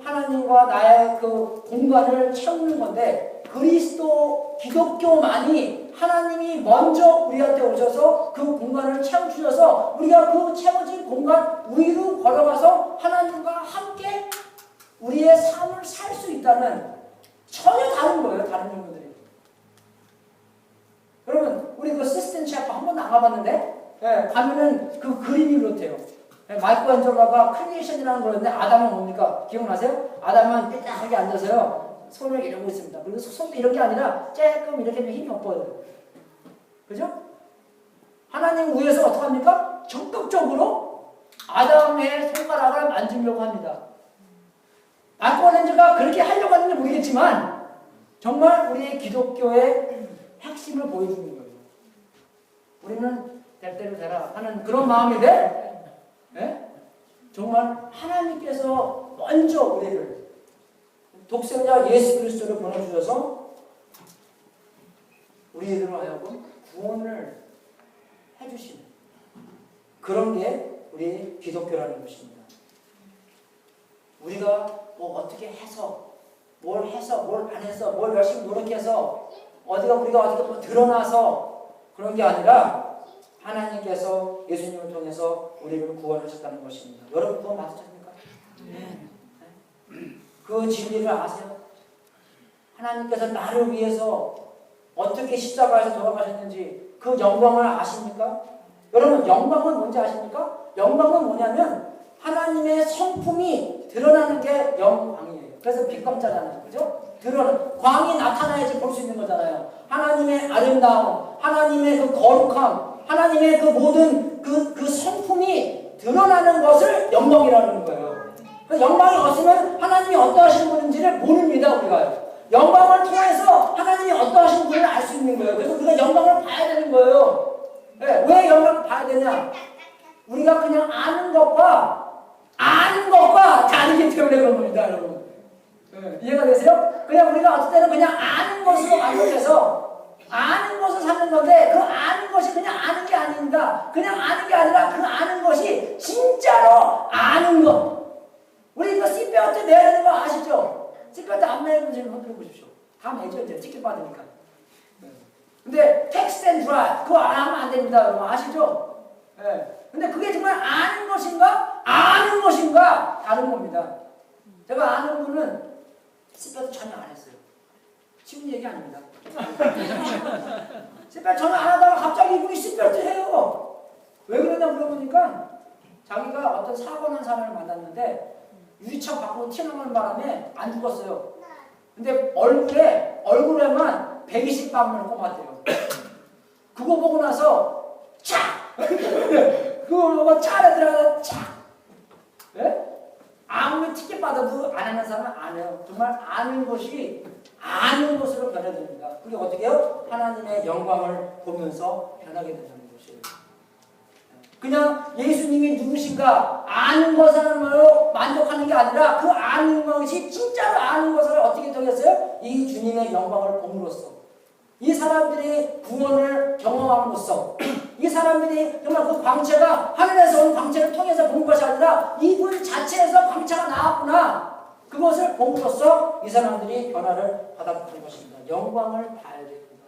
하나님과 나의 그 공간을 채우는 건데 그리스도 기독교만이 하나님이 먼저 우리한테 오셔서 그 공간을 채워주셔서 우리가 그 채워진 공간 위로 걸어가서 하나님과 함께 우리의 삶을 살 수 있다는 전혀 다른 거예요. 다른 종교들이. 여러분, 우리 그 시스템 챕터 한 번도 안 가봤는데 가면은 그 그림이 그렇대요. 마이클 안젤로가 크리에이션이라는 거였는데 아담은 뭡니까? 기억나세요? 아담은 삐딱하게 앉아서요. 손을 이러고 있습니다. 그리고 손도 이렇게 아니라 조금 이렇게 하면 힘이 없어요. 그죠? 하나님 위에서 어떻게 합니까? 적극적으로 아담의 손가락을 만지려고 합니다. 마이클 안젤로가 그렇게 하려고 하는지 모르겠지만 정말 우리의 기독교의 핵심을 보여주는 거예요. 우리는 될 대로 되라 하는 그런 마음인데 정말 하나님께서 먼저 우리를 독생자 예수 그리스도를 보내주셔서 우리들로 하여금 구원을 해주시는 그런 게 우리 기독교라는 것입니다. 우리가 뭐 어떻게 해서 뭘 안 해서 뭘 열심히 노력해서 우리가 어디가 뭐 드러나서 그런 게 아니라 하나님께서 예수님을 통해서 우리를 구원하셨다는 것입니다. 여러분 구원 받으셨습니까? 네. 그 진리를 아세요? 하나님께서 나를 위해서 어떻게 십자가에서 돌아가셨는지 그 영광을 아십니까? 여러분 영광은 뭔지 아십니까? 영광은 뭐냐면 하나님의 성품이 드러나는 게 영광이에요. 그래서 빛감자잖아요. 그죠? 광이 나타나야지 볼 수 있는 거잖아요. 하나님의 아름다움, 하나님의 그 거룩함, 하나님의 그 모든 그 성품이 드러나는 것을 영광이라는 거예요. 영광이 없으면 하나님이 어떠하신 분인지를 모릅니다, 우리가요. 영광을 통해서 하나님이 어떠하신 분을 알 수 있는 거예요. 그래서 우리가 영광을 봐야 되는 거예요. 네, 왜 영광을 봐야 되냐? 우리가 그냥 아는 것과 다르기 때문에 그런 겁니다, 여러분. 네, 이해가 되세요? 그냥 우리가 어떨 때는 그냥 아는 것으로 만족해서 아는 것을 사는 건데 그 아는 것이 그냥 아는 게 아닙니다. 그냥 아는 게 아니라 그 아는 것이 진짜로 아는 것. 우리 이거 씨트벨트 매야 되는 거 아시죠? 씨트벨트 안 매는 분 흔들어 보십시오. 다 매죠, 이제 티켓 받으니까. 근데 텍스트 앤 드라이브 그거 안 하면 안 됩니다, 여러분. 아시죠? 네. 근데 그게 정말 아는 것인가 다른 겁니다. 제가 아는 분은 씨트벨트 전혀 안 했어요. 쉬운 얘기 아닙니다. 씨트벨트 전혀 안 하다가 갑자기 이분이 씨트벨트 해요. 왜 그러냐 물어보니까 자기가 어떤 사고 난 사람을 만났는데 유리창 밖으로 튀어나오는 바람에 안 죽었어요. 근데 얼굴에만 120방울을 꼽았대요. 그거 보고 나서 차! 그거 보고 차에 들어가서 차! 네? 아무리 티켓 받아도 안 하는 사람은 안 해요. 정말 아는 것이 아는 것으로 변해됩니다. 그게 어떻게 해요? 하나님의 영광을 보면서 변하게 된다는 것이에요. 그냥 예수님이 누구신가 아는 것으로 만족하는 게 아니라 그 아는 것이 진짜로 아는 것을 어떻게 되겠어요? 이 주님의 영광을 봄으로써 이 사람들이 구원을 경험함으로써 이 사람들이 정말 그 광채가 하늘에서 온 광채를 통해서 본 것이 아니라 이분 자체에서 광채가 나왔구나 그것을 봄으로써 이 사람들이 변화를 받았던 것입니다. 영광을 봐야 됩니다.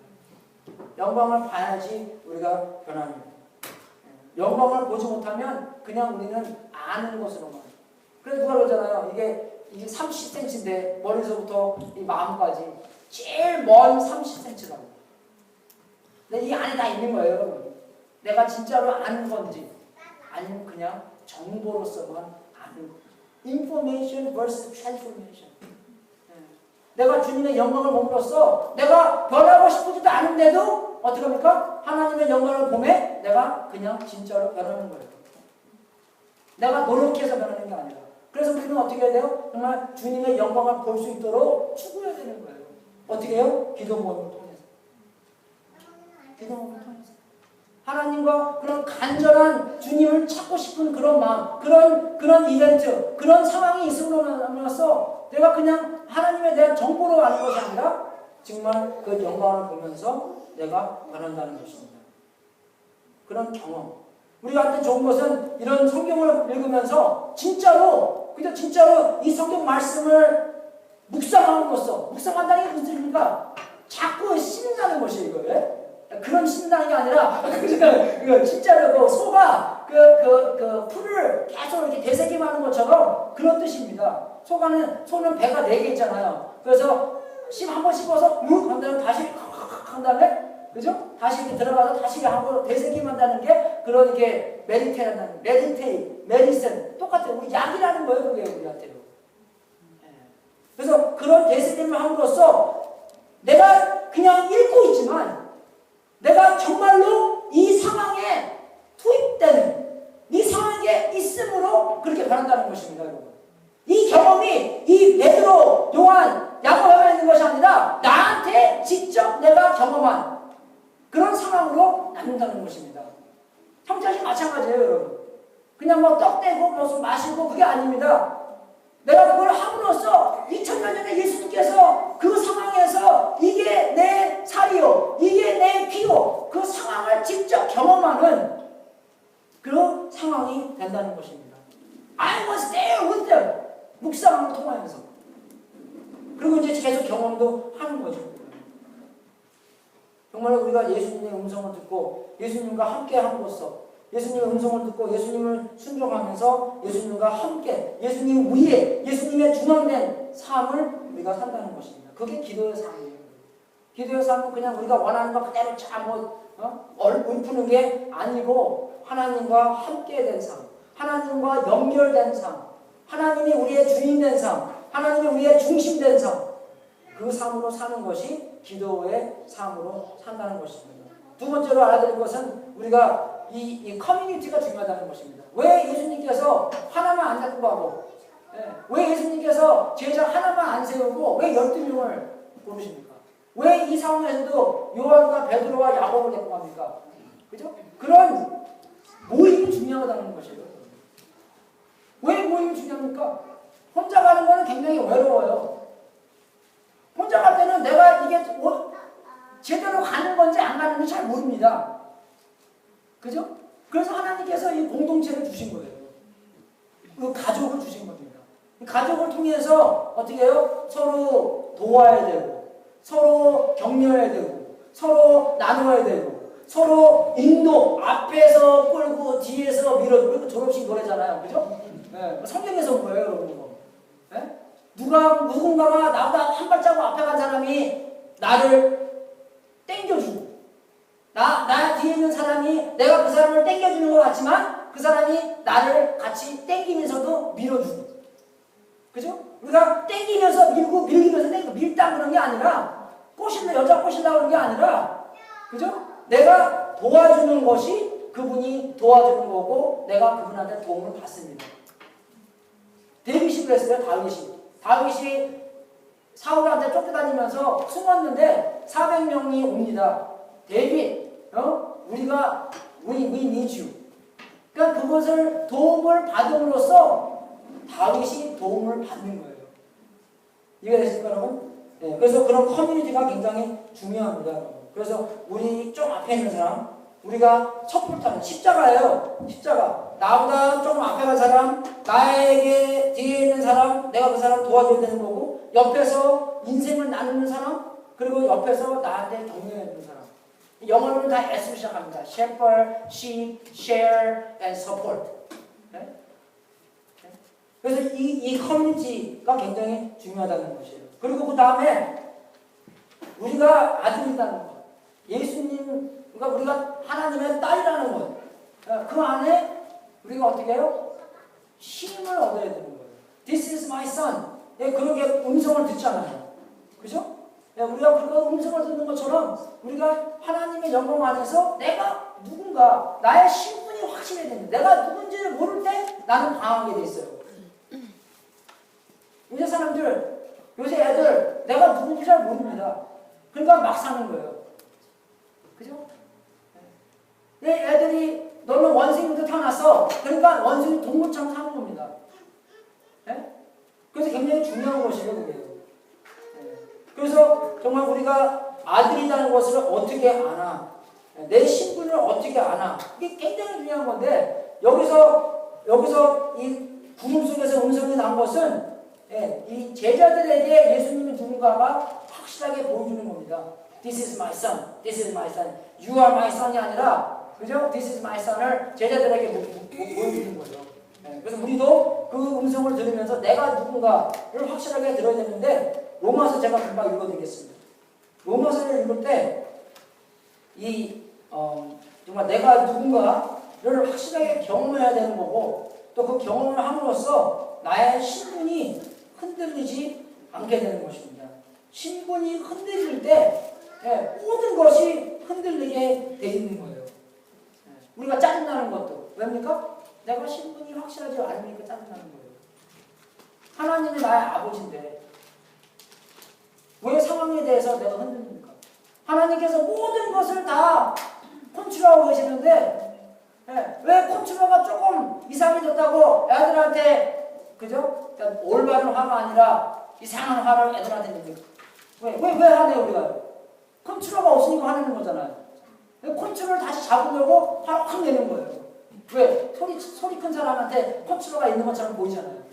영광을 봐야지 우리가 변합니다. 영광을 보지 못하면 그냥 우리는 아는 것으로만. 그래서 누가 그러잖아요. 이게 30cm인데 머리서부터 이 마음까지 제일 먼 30cm라고. 근데 이 안에 다 있는 거예요, 여러분. 내가 진짜로 아는 건지 아니면 그냥 정보로서만 아는 건지. Information versus transformation. 내가 주님의 영광을 봄으로써 내가 변하고 싶지도 않은데도 어떻게 합니까? 하나님의 영광을 봄에 내가 그냥 진짜로 변하는 거예요. 내가 노력해서 변하는 게 아니라. 그래서 우리는 어떻게 해야 돼요? 정말 주님의 영광을 볼 수 있도록 추구해야 되는 거예요. 어떻게 해요? 기도 모임을 통해서. 기도 모임을 통해서. 하나님과 그런 간절한 주님을 찾고 싶은 그런 마음, 그런 이벤트, 그런 상황이 있음으로써 내가 그냥 하나님에 대한 정보로 아는 것이 아니라 정말 그 영광을 보면서 내가 변한다는 것입니다. 그런 경험. 우리한테 좋은 것은 이런 성경을 읽으면서 진짜로 이 성경 말씀을 묵상함으로써 묵상한다는 게 무슨 뜻입니까? 자꾸 씹는다는 것이에요, 이거예요. 그런 씹는다는 게 아니라 진짜로 그 소가 그 풀을 계속 이렇게 되새김하는 것처럼 그런 뜻입니다. 소는 배가 4개 있잖아요. 그래서 한 번 씹어서 한 다음에 다시 한 다음에 그죠? 다시 이렇게 들어가서 다시 한번 되새김한다는 게 그런 게 메디슨 똑같아요. 우리 약이라는 거예요, 그게 우리한테는. 그래서 그런 되새김을 함으로써 내가 그냥 읽고 있지만 내가 정말로 이 상황에 투입되는 이 상황에 있음으로 그렇게 변한다는 것입니다, 여러분. 이 경험이 이 베드로, 요한, 야고보가 있는 것이 아니라 나한테 직접 내가 경험한 그런 상황으로 남는다는 것입니다. 형제도 마찬가지예요, 여러분. 그냥 뭐 떡대고 무슨 마시고 그게 아닙니다. 내가 그걸 함으로써 2000년 전에 예수님께서 그 상황에서 이게 내 살이요, 이게 내 피요, 그 상황을 직접 경험하는 그런 상황이 된다는 것입니다. I was there with them. 묵상을 통하면서. 그리고 이제 계속 경험도 하는 거죠. 정말 우리가 예수님의 음성을 듣고 예수님과 함께 함으로써 예수님의 음성을 듣고 예수님을 순종하면서 예수님과 함께 예수님 위에 예수님의 중앙된 삶을 우리가 산다는 것입니다. 그게 기도의 삶이에요. 기도의 삶은 그냥 우리가 원하는 것 그대로 읊는 게 아니고 하나님과 함께 된 삶, 하나님과 연결된 삶, 하나님이 우리의 주인된 삶, 하나님이 우리의 중심된 삶, 그 삶으로 사는 것이 기도의 삶으로 산다는 것입니다. 두 번째로 알아들을 것은 우리가 이 커뮤니티가 중요하다는 것입니다. 왜 예수님께서 하나만 안 잡고 가고 왜 예수님께서 제자 하나만 안 세우고 왜 12명을 고르십니까? 왜 이 상황에서도 요한과 베드로와 야고보를 데리고 갑니까? 그죠? 그런 모임이 중요하다는 것이에요. 왜 모임이 중요합니까? 혼자 가는 거는 굉장히 외로워요. 혼자 갈 때는 내가 이게 제대로 가는 건지 안 가는 건지 잘 모릅니다. 그죠? 그래서 하나님께서 이 공동체를 주신 거예요. 그 가족을 주신 겁니다. 가족을 통해서 어떻게 해요? 서로 도와야 되고, 서로 격려해야 되고, 서로 나눠야 되고, 서로 인도, 앞에서 끌고 뒤에서 밀어주고, 졸업식 노래잖아요. 그죠? 네. 성경에서 온 거예요, 여러분. 네? 누군가가 나보다 한 발자국 앞에 간 사람이 나를 땡겨주고, 나 뒤에 있는 사람이 내가 그 사람을 땡겨주는 것 같지만 그 사람이 나를 같이 땡기면서도 밀어주고. 그죠? 우리가 땡기면서 밀기면서 밀다 그런 게 아니라 여자 꼬신다 그런 게 아니라, 그죠? 내가 도와주는 것이 그분이 도와주는 거고 내가 그분한테 도움을 받습니다. 데이빗이 그랬어요. 다윗이 사울한테 쫓겨다니면서 숨었는데 400명이 옵니다. 데이빗, we need you. 그러니까 그것을 도움을 받음으로써 다윗이 도움을 받는 거예요. 이해되십니까, 여러분? 네, 그래서 그런 커뮤니티가 굉장히 중요합니다. 그래서 우리 좀 앞에 있는 사람, 우리가 첩불타는 십자가예요. 십자가. 나보다 조금 앞에 간 사람, 나에게 뒤에 있는 사람, 내가 그 사람 도와줘야 되는 거고, 옆에서 인생을 나누는 사람, 그리고 옆에서 나한테 격려해 주는 사람. 영어로는 다 S로 시작합니다. shepherd, sheep, share, and support. 네? 그래서 이 커뮤니티가 굉장히 중요하다는 것이에요. 그리고 그 다음에 우리가 아들이라는 것, 예수님, 그러니까 우리가 하나님의 딸이라는 것, 그 안에 우리가 어떻게 해요? 힘을 얻어야 되는 거예요. This is my son. 그렇게 음성을 듣잖아요. 그죠? 우리가 그런 음성을 듣는 것처럼 우리가 하나님의 영광 안에서 내가 누군가, 나의 신분이 확실해야 됩니다. 내가 누군지를 모를 때 나는 방황하게 돼 있어요. 요새 사람들, 요새 애들 내가 누군지 잘 모릅니다. 그러니까 막 사는 거예요. 그죠? 내 애들이 너는 원숭이부터 태어났어. 그러니까 원숭이 동물처럼 사는 겁니다. 네? 그래서 굉장히 중요한 것이에요, 그게. 네. 그래서 정말 우리가 아들이라는 것을 어떻게 아나, 내 신분을 어떻게 아나, 이게 굉장히 중요한 건데, 여기서 이 구름 속에서 음성이 난 것은 이 제자들에게 예수님이 누군가가 확실하게 보여주는 겁니다. This is my son, this is my son, you are my son이 아니라, 그죠? This is my son을 제자들에게 보여주는 거죠. 그래서 우리도 그 음성을 들으면서 내가 누군가를 확실하게 들어야 되는데, 로마서 제가 금방 읽어드리겠습니다. 로마서를 읽을 때 정말 내가 누군가를 확실하게 경험해야 되는 거고, 또 그 경험을 함으로써 나의 신분이 흔들리지 않게 되는 것입니다. 신분이 흔들릴 때 모든 것이 흔들리게 돼 있는 거예요. 우리가 짜증나는 것도 왜입니까? 내가 신분이 확실하지 않으니까 짜증나는 거예요. 하나님이 나의 아버지인데 왜 상황에 대해서 내가 흔들립니까? 하나님께서 모든 것을 다 컨트롤하고 계시는데 왜 컨트롤가 조금 이상이 됐다고 애들한테, 그죠? 그러니까 올바른 화가 아니라 이상한 화를 애들한테 냅니까? 왜 하네요, 우리가? 컨트롤가 없으니까 화내는 거잖아요. 컨트롤을 다시 잡으려고 화를 확 내는 거예요. 왜? 소리 큰 사람한테 컨트롤가 있는 것처럼 보이잖아요.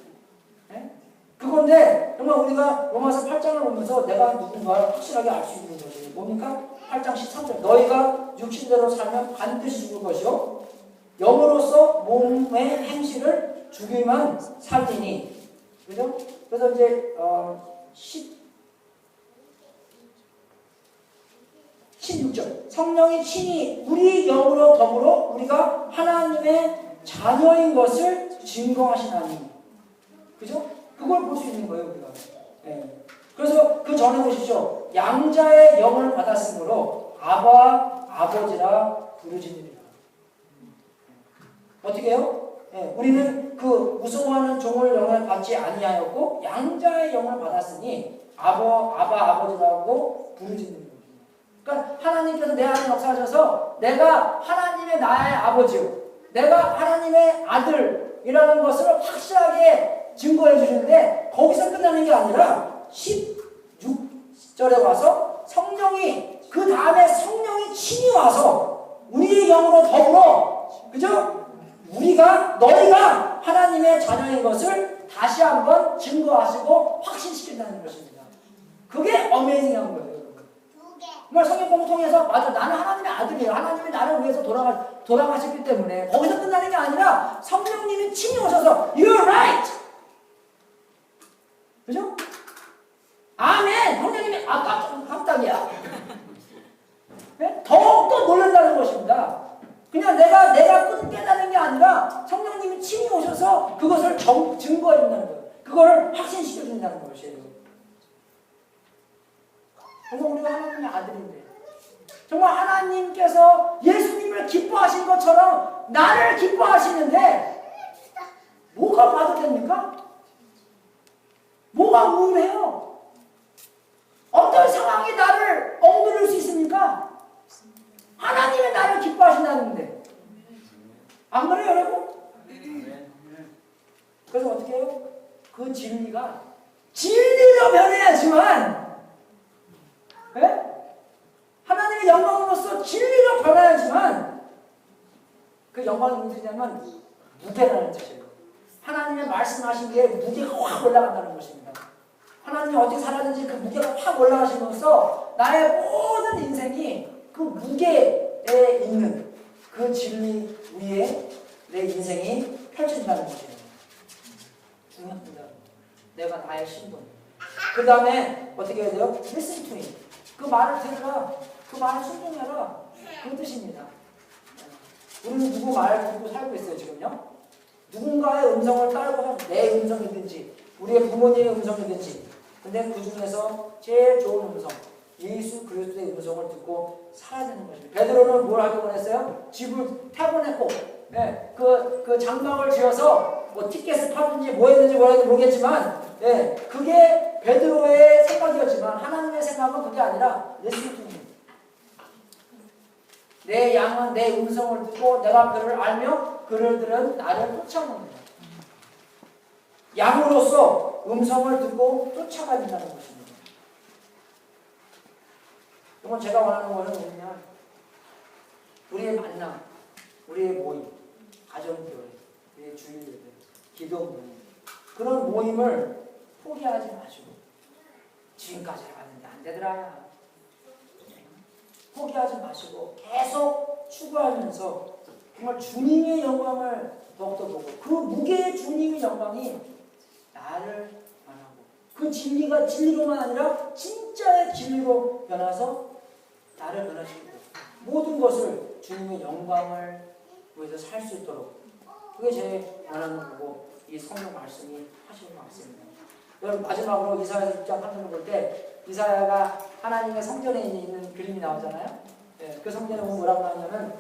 그건데 정말 우리가 로마서 8장을 보면서 내가 누군가 확실하게 알 수 있는 것이 뭡니까? 8장 13절. 너희가 육신대로 살면 반드시 죽을 것이요 영으로서 몸의 행실을 죽이면 살리니. 그죠? 그래서 이제 16절. 성령이 친히 우리 영으로 더불어 우리가 하나님의 자녀인 것을 증거하시나니. 그죠? 그걸 볼 수 있는 거예요, 우리가. 그래서 그 전에 보시죠. 양자의 영을 받았으므로 아바, 아버지라 부르짖으리라. 어떻게 해요? 우리는 그 무서워하는 종을 영을 받지 아니하였고 양자의 영을 받았으니 아버지라고 부르짖는 거예요. 그러니까 하나님께서 내 안에 역사하셔서 내가 하나님의 나의 아버지요, 내가 하나님의 아들이라는 것을 확실하게 증거해 주시는데 거기서 끝나는 게 아니라 16절에 와서 성령이 그 다음에 성령이 친히 와서 우리의 영으로 더불어, 그죠? 너희가 하나님의 자녀인 것을 다시 한번 증거하시고 확신시킨다는 것입니다. 그게 어메이징한 거예요, 여러분. 정말 성경 공부 통해서 맞아, 나는 하나님의 아들이에요. 하나님이 나를 위해서 돌아가셨기 때문에 거기서 끝나는 게 아니라 성령님이 친히 오셔서 You're right. 그죠? 아멘. 성령님이 깜짝이야. 네? 더욱더 놀란다는 것입니다. 그냥 내가 깨닫는 게 아니라 성령님이 친히 오셔서 그것을 증거해 준다는 거예요. 그거를 확신시켜 준다는 것이에요. 그래서 우리가 하나님의 아들인데 정말 하나님께서 예수님을 기뻐하신 것처럼 나를 기뻐하시는데 뭐가 봐도 됩니까? 뭐가 우울해요? 어떤 상황이 나를 엉들릴 수 있습니까? 하나님이 나를 기뻐하신다는데 안 그래요, 여러분? 그래서 어떻게 해요? 그 진리가 진리로 변해야지만, 네? 하나님의 영광으로서 진리로 변해야지만 그 영광이 무엇이냐면 무게라는 뜻이에요. 하나님의 말씀하신 게 무게가 확 올라간다는 것입니다. 하나님이 어떻게 살았는지 그 무게가 확 올라가시면서 나의 모든 인생이 그 무게에 있는 그 진리 위에 내 인생이 펼쳐진다는 것이에요. 중요합니다. 내가 나의 신분. 그 다음에 어떻게 해야 돼요? Listen to him. 그 말을 들으라. 그 말을 순종해라. 그 뜻입니다. 우리는 누구 말을 듣고 살고 있어요, 지금요? 누군가의 음성을 따르고 내 음성이든지 우리의 부모님의 음성이든지, 근데 그 중에서 제일 좋은 음성, 예수 그리스도의 음성을 듣고 살아야 되는 것입니다. 베드로는 뭘 하기 원했어요? 집을 타고냈고, 네, 그 장막을 지어서 뭐 티켓을 파든지 뭐 했는지 모르겠지만, 네, 그게 베드로의 생각이었지만 하나님의 생각은 그게 아니라 예수님입니다. 내 양은 내 음성을 듣고 내가 그를 알며 그들은 나를 쫓아옵니다. 양으로서 음성을 듣고 쫓아가야 된다는 것입니다. 이건 제가 원하는 것은 뭐냐면 우리의 만남, 우리의 모임, 가정교회, 우리의 주일예배, 기도 모임, 그런 모임을 포기하지 마시고 지금까지 해봤는데 안 되더라. 포기하지 마시고 계속 추구하면서 정말 주님의 영광을 더욱더 보고 그 무게의 주님의 영광이 나를 변하고 그 진리가 진리로만 아니라 진짜의 진리로 변해서 나를 변화시키고 모든 것을 주님의 영광을 위해서 살 수 있도록, 그게 제 원하는 거고 이 성경 말씀이 하시는 말씀입니다. 여러분, 마지막으로 이사야서 6장 3절을 볼 때 이사야가 하나님의 성전에 있는 그림이 나오잖아요. 네, 그 성전에 보면 뭐라고 나오냐면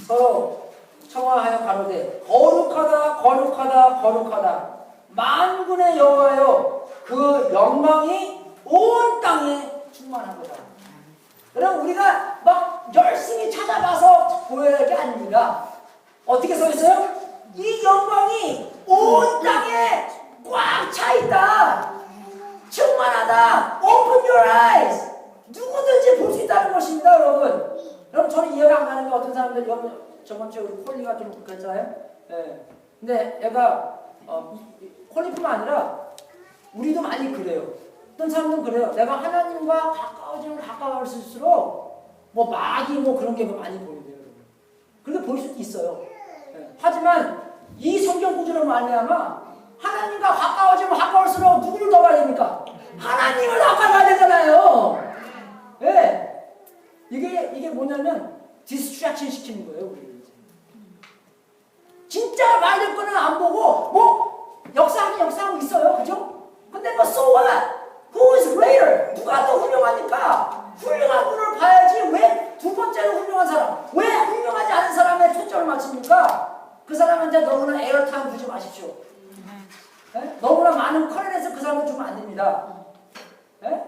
서로 청하하여 가로되 거룩하다 거룩하다 거룩하다 만군의 여호와여 그 영광이 온 땅에 충만하도다. 여러분, 우리가 막 열심히 찾아봐서 보여야 할 게 아닙니다. 어떻게 써 있어요? 이 영광이 온 땅에 꽉 차 있다. 충만하다. Open your eyes. 누구든지 볼 수 있다는 것입니다, 여러분. 여러분, 저는 이해가 안 가는 게 어떤 사람들, 여러분, 저번 주에 우리 콜리가 좀 그랬잖아요. 예. 근데 얘가, 콜리뿐만 아니라, 우리도 많이 그래요. 어떤 사람들은 그래요. 내가 하나님과 가까워지면 가까워질수록, 뭐, 마귀 뭐 그런 게 많이 보이대요, 여러분. 그렇게 보일 수도 있어요. 예. 하지만, 이 성경 구조로 말미암아 하나님과 가까워지면 가까울수록 누구를 더 봐야 됩니까? 하나님을 더 봐야 되잖아요. 예. 이게 뭐냐면 디스트랙션 시키는 거예요, 우리를. 진짜 말될 거는 안 보고 뭐 역사하긴 역사하고 있어요, 그죠? 근데 뭐 so what? Who is greater? 누가 더 훌륭하니까? 훌륭한 분을 봐야지 왜 두 번째로 훌륭한 사람? 왜 훌륭하지 않은 사람의 초점을 맞춥니까? 그 사람한테 너무나 에어타임 주지 마십시오. 네? 너무나 많은 커널에서 그 사람을 주면 안 됩니다. 예?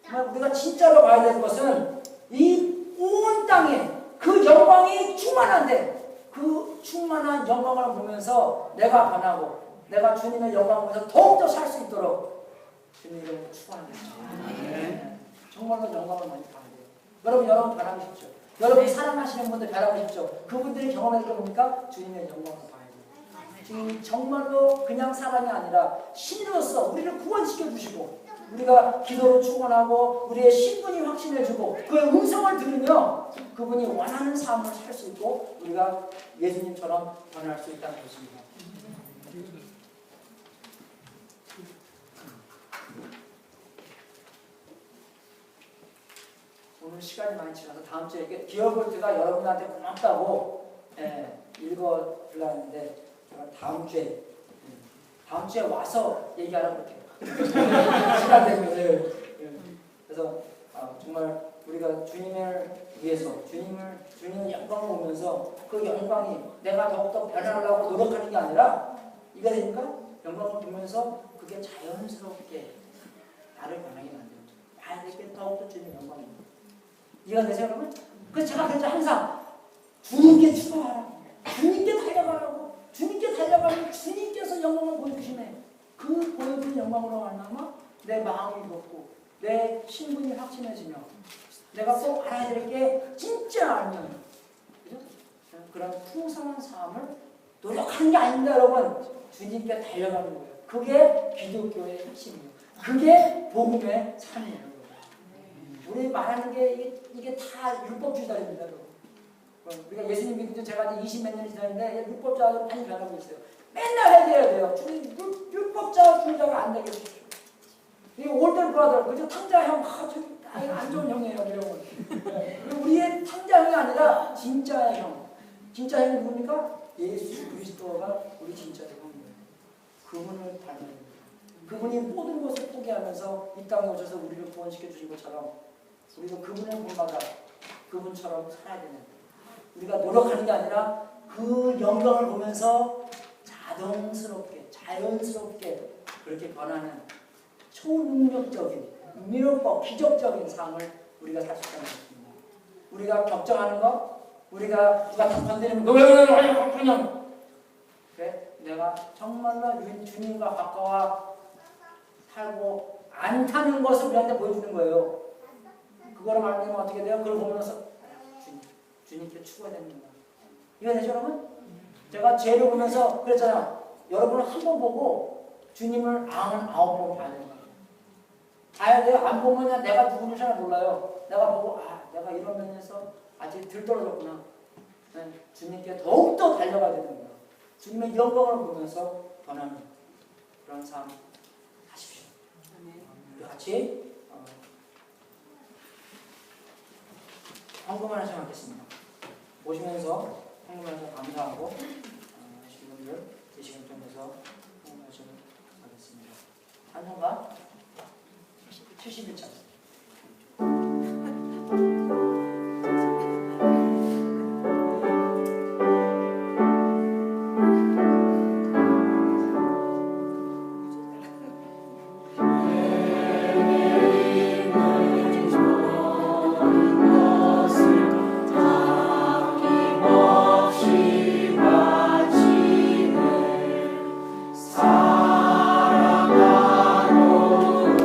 정말 우리가 진짜로 봐야 될 것은 이 온 땅에 그 영광이 충만한데 그 충만한 영광을 보면서 내가 변하고 내가 주님의 영광을 보면서 더욱더 살 수 있도록 주님 이름으로 축원합니다. 정말로 영광을 많이 봐야 돼요. 여러분 변하고 싶죠? 여러분 사랑하시는 분들 변하고 싶죠? 그분들이 경험할 게 뭡니까? 주님의 영광을 봐야 돼요. 주님 정말로 그냥 사람이 아니라 신으로서 우리를 구원시켜 주시고 우리가 기도로 축원하고 우리의 신분이 확신해주고 그 음성을 들으며 그분이 원하는 삶을 살 수 있고 우리가 예수님처럼 변할 수 있다는 것입니다. 오늘 시간이 많이 지나서 다음 주에 이게 디어볼트가 여러분한테 고맙다고 읽어주려 했는데 제가 다음 주에 와서 얘기하라고 그렇게 시간 되면 그래서 정말 우리가 주님을 위해서 주님의 영광을 보면서 그 영광이 내가 더욱더 변하려고 노력하는 게 아니라 이게 되니까 영광을 보면서 그게 자연스럽게 나를 변하게 만들죠. 나에게 더욱더 주님의 영광입니다. 이해가 되세요 여러분? 그래서 제가 그래서 항상 주님께 추구하라고 주님께 달려가라고 주님께 달려가면 주님께서 영광을 보여주시네. 그 보여주는 영광으로 만나면 내 마음이 높고 내 신분이 확신해지며 내가 꼭 알아야 될 게 진짜 알면 그죠? 그런 풍성한 삶을 노력하는 게 아닙니다 여러분. 주님께 달려가는 거예요. 그게 기독교의 핵심이에요. 그게 복음의 삶이에요. 우리 말하는 게 이게 다 율법주의자입니다 여러분. 우리가 예수님 믿고 제가 이제 20몇 년이 지났는데 율법주의자로 많이 변하고 있어요. 맨날 해야 돼요. 주님 율법주의자가 안 되게 해주십시오. 이 올드 브라더, 그죠? 탕자 형, 안 좋은 형이에요, 이런. 우리의 탕자 형이 아니라 진짜의 형. 진짜 형이 누굽니까? 예수 그리스도가 우리 진짜의 형이에요. 그분을 닮아야 됩니다. 그분이 모든 것을 포기하면서 이 땅에 오셔서 우리를 구원시켜 주신 것처럼 우리도 그분의 본받아 그분처럼 살아야 되는. 우리가 노력하는 게 아니라 그 영광을 보면서 자연스럽게 그렇게 변하는 초능력적인 미력법 기적적인 삶을 우리가 살 수 있다는 것입니다. 우리가 걱정하는 거, 우리가 누가 다 건드리면 너왜 그냥 그래? 내가 정말로 주님과 가까워 살고 않다는 것을 우리한테 보여주는 거예요. 그거를 말하면 어떻게 돼요? 그걸 보면서 주님께 추구해야 되는 거예요. 이거 되죠 여러분? 제가 죄를 보면서 그랬잖아요. 여러분은 한 번 보고 주님을 99번 봐야 되는 거예요. 봐야 돼요. 안 보면 내가 누군지 잘 몰라요. 내가 보고 내가 이런 면에서 아직 덜 떨어졌구나. 네, 주님께 더욱더 달려가야 되는 거예요. 주님의 영광을 보면서 변하는 그런 삶 하십시오. 우리 같이 헌금을 하시면 하겠습니다. 오시면서 헌금하셔서 감사하고 하시는 분들 이 시간 통해서 헌금하시면 하겠습니다. 한송가 71장. 사랑하노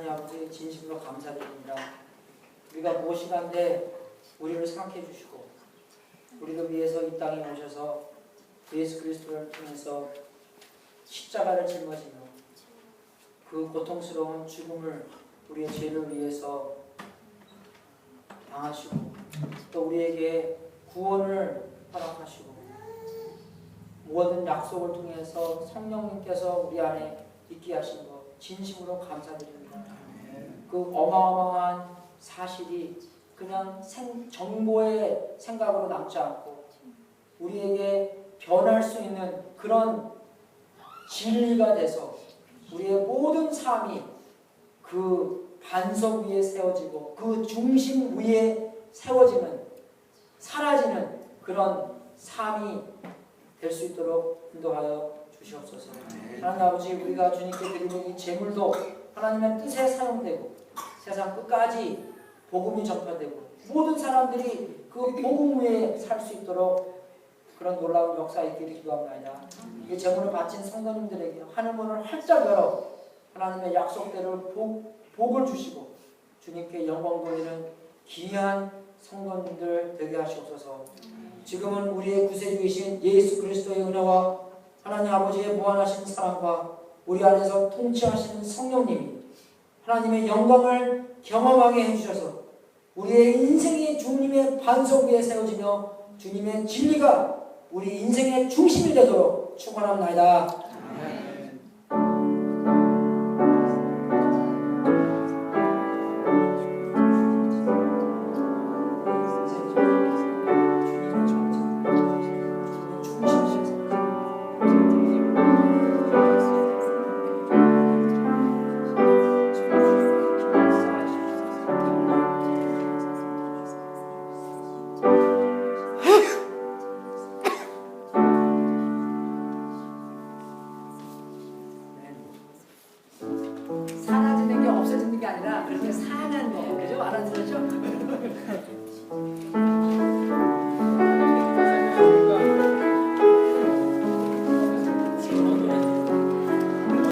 하나님 아버지 진심으로 감사드립니다. 우리가 무엇인가인데 우리를 생각해 주시고 우리를 위해서 이 땅에 오셔서 예수 그리스도를 통해서 십자가를 짊어지며 그 고통스러운 죽음을 우리의 죄를 위해서 당하시고 또 우리에게 구원을 허락하시고 모든 약속을 통해서 성령님께서 우리 안에 있게 하신 것 진심으로 감사드립니다. 그 어마어마한 사실이 그냥 정보의 생각으로 남지 않고 우리에게 변할 수 있는 그런 진리가 돼서 우리의 모든 삶이 그 반석 위에 세워지고 그 중심 위에 세워지는 사라지는 그런 삶이 될 수 있도록 인도하여 주시옵소서. 하나님 아버지 우리가 주님께 드리는 이 제물도 하나님의 뜻에 사용되고 세상 끝까지 복음이 전파되고 모든 사람들이 그 복음 위에 살 수 있도록 그런 놀라운 역사 있기를 기도합니다. 이 제물을 바친 성도님들에게 하늘문을 활짝 열어 하나님의 약속대로 복을 주시고 주님께 영광 돌리는 귀한 성도님들 되게 하시옵소서. 지금은 우리의 구세주이신 예수 그리스도의 은혜와 하나님 아버지의 무한하신 사랑과 우리 안에서 통치하시는 성령님이 하나님의 영광을 경험하게 해주셔서 우리의 인생이 주님의 반석 위에 세워지며 주님의 진리가 우리 인생의 중심이 되도록 축원합니다. 사라지는 게 없어지는 게 아니라 그렇게 사는 거, 그죠? 알아들었죠?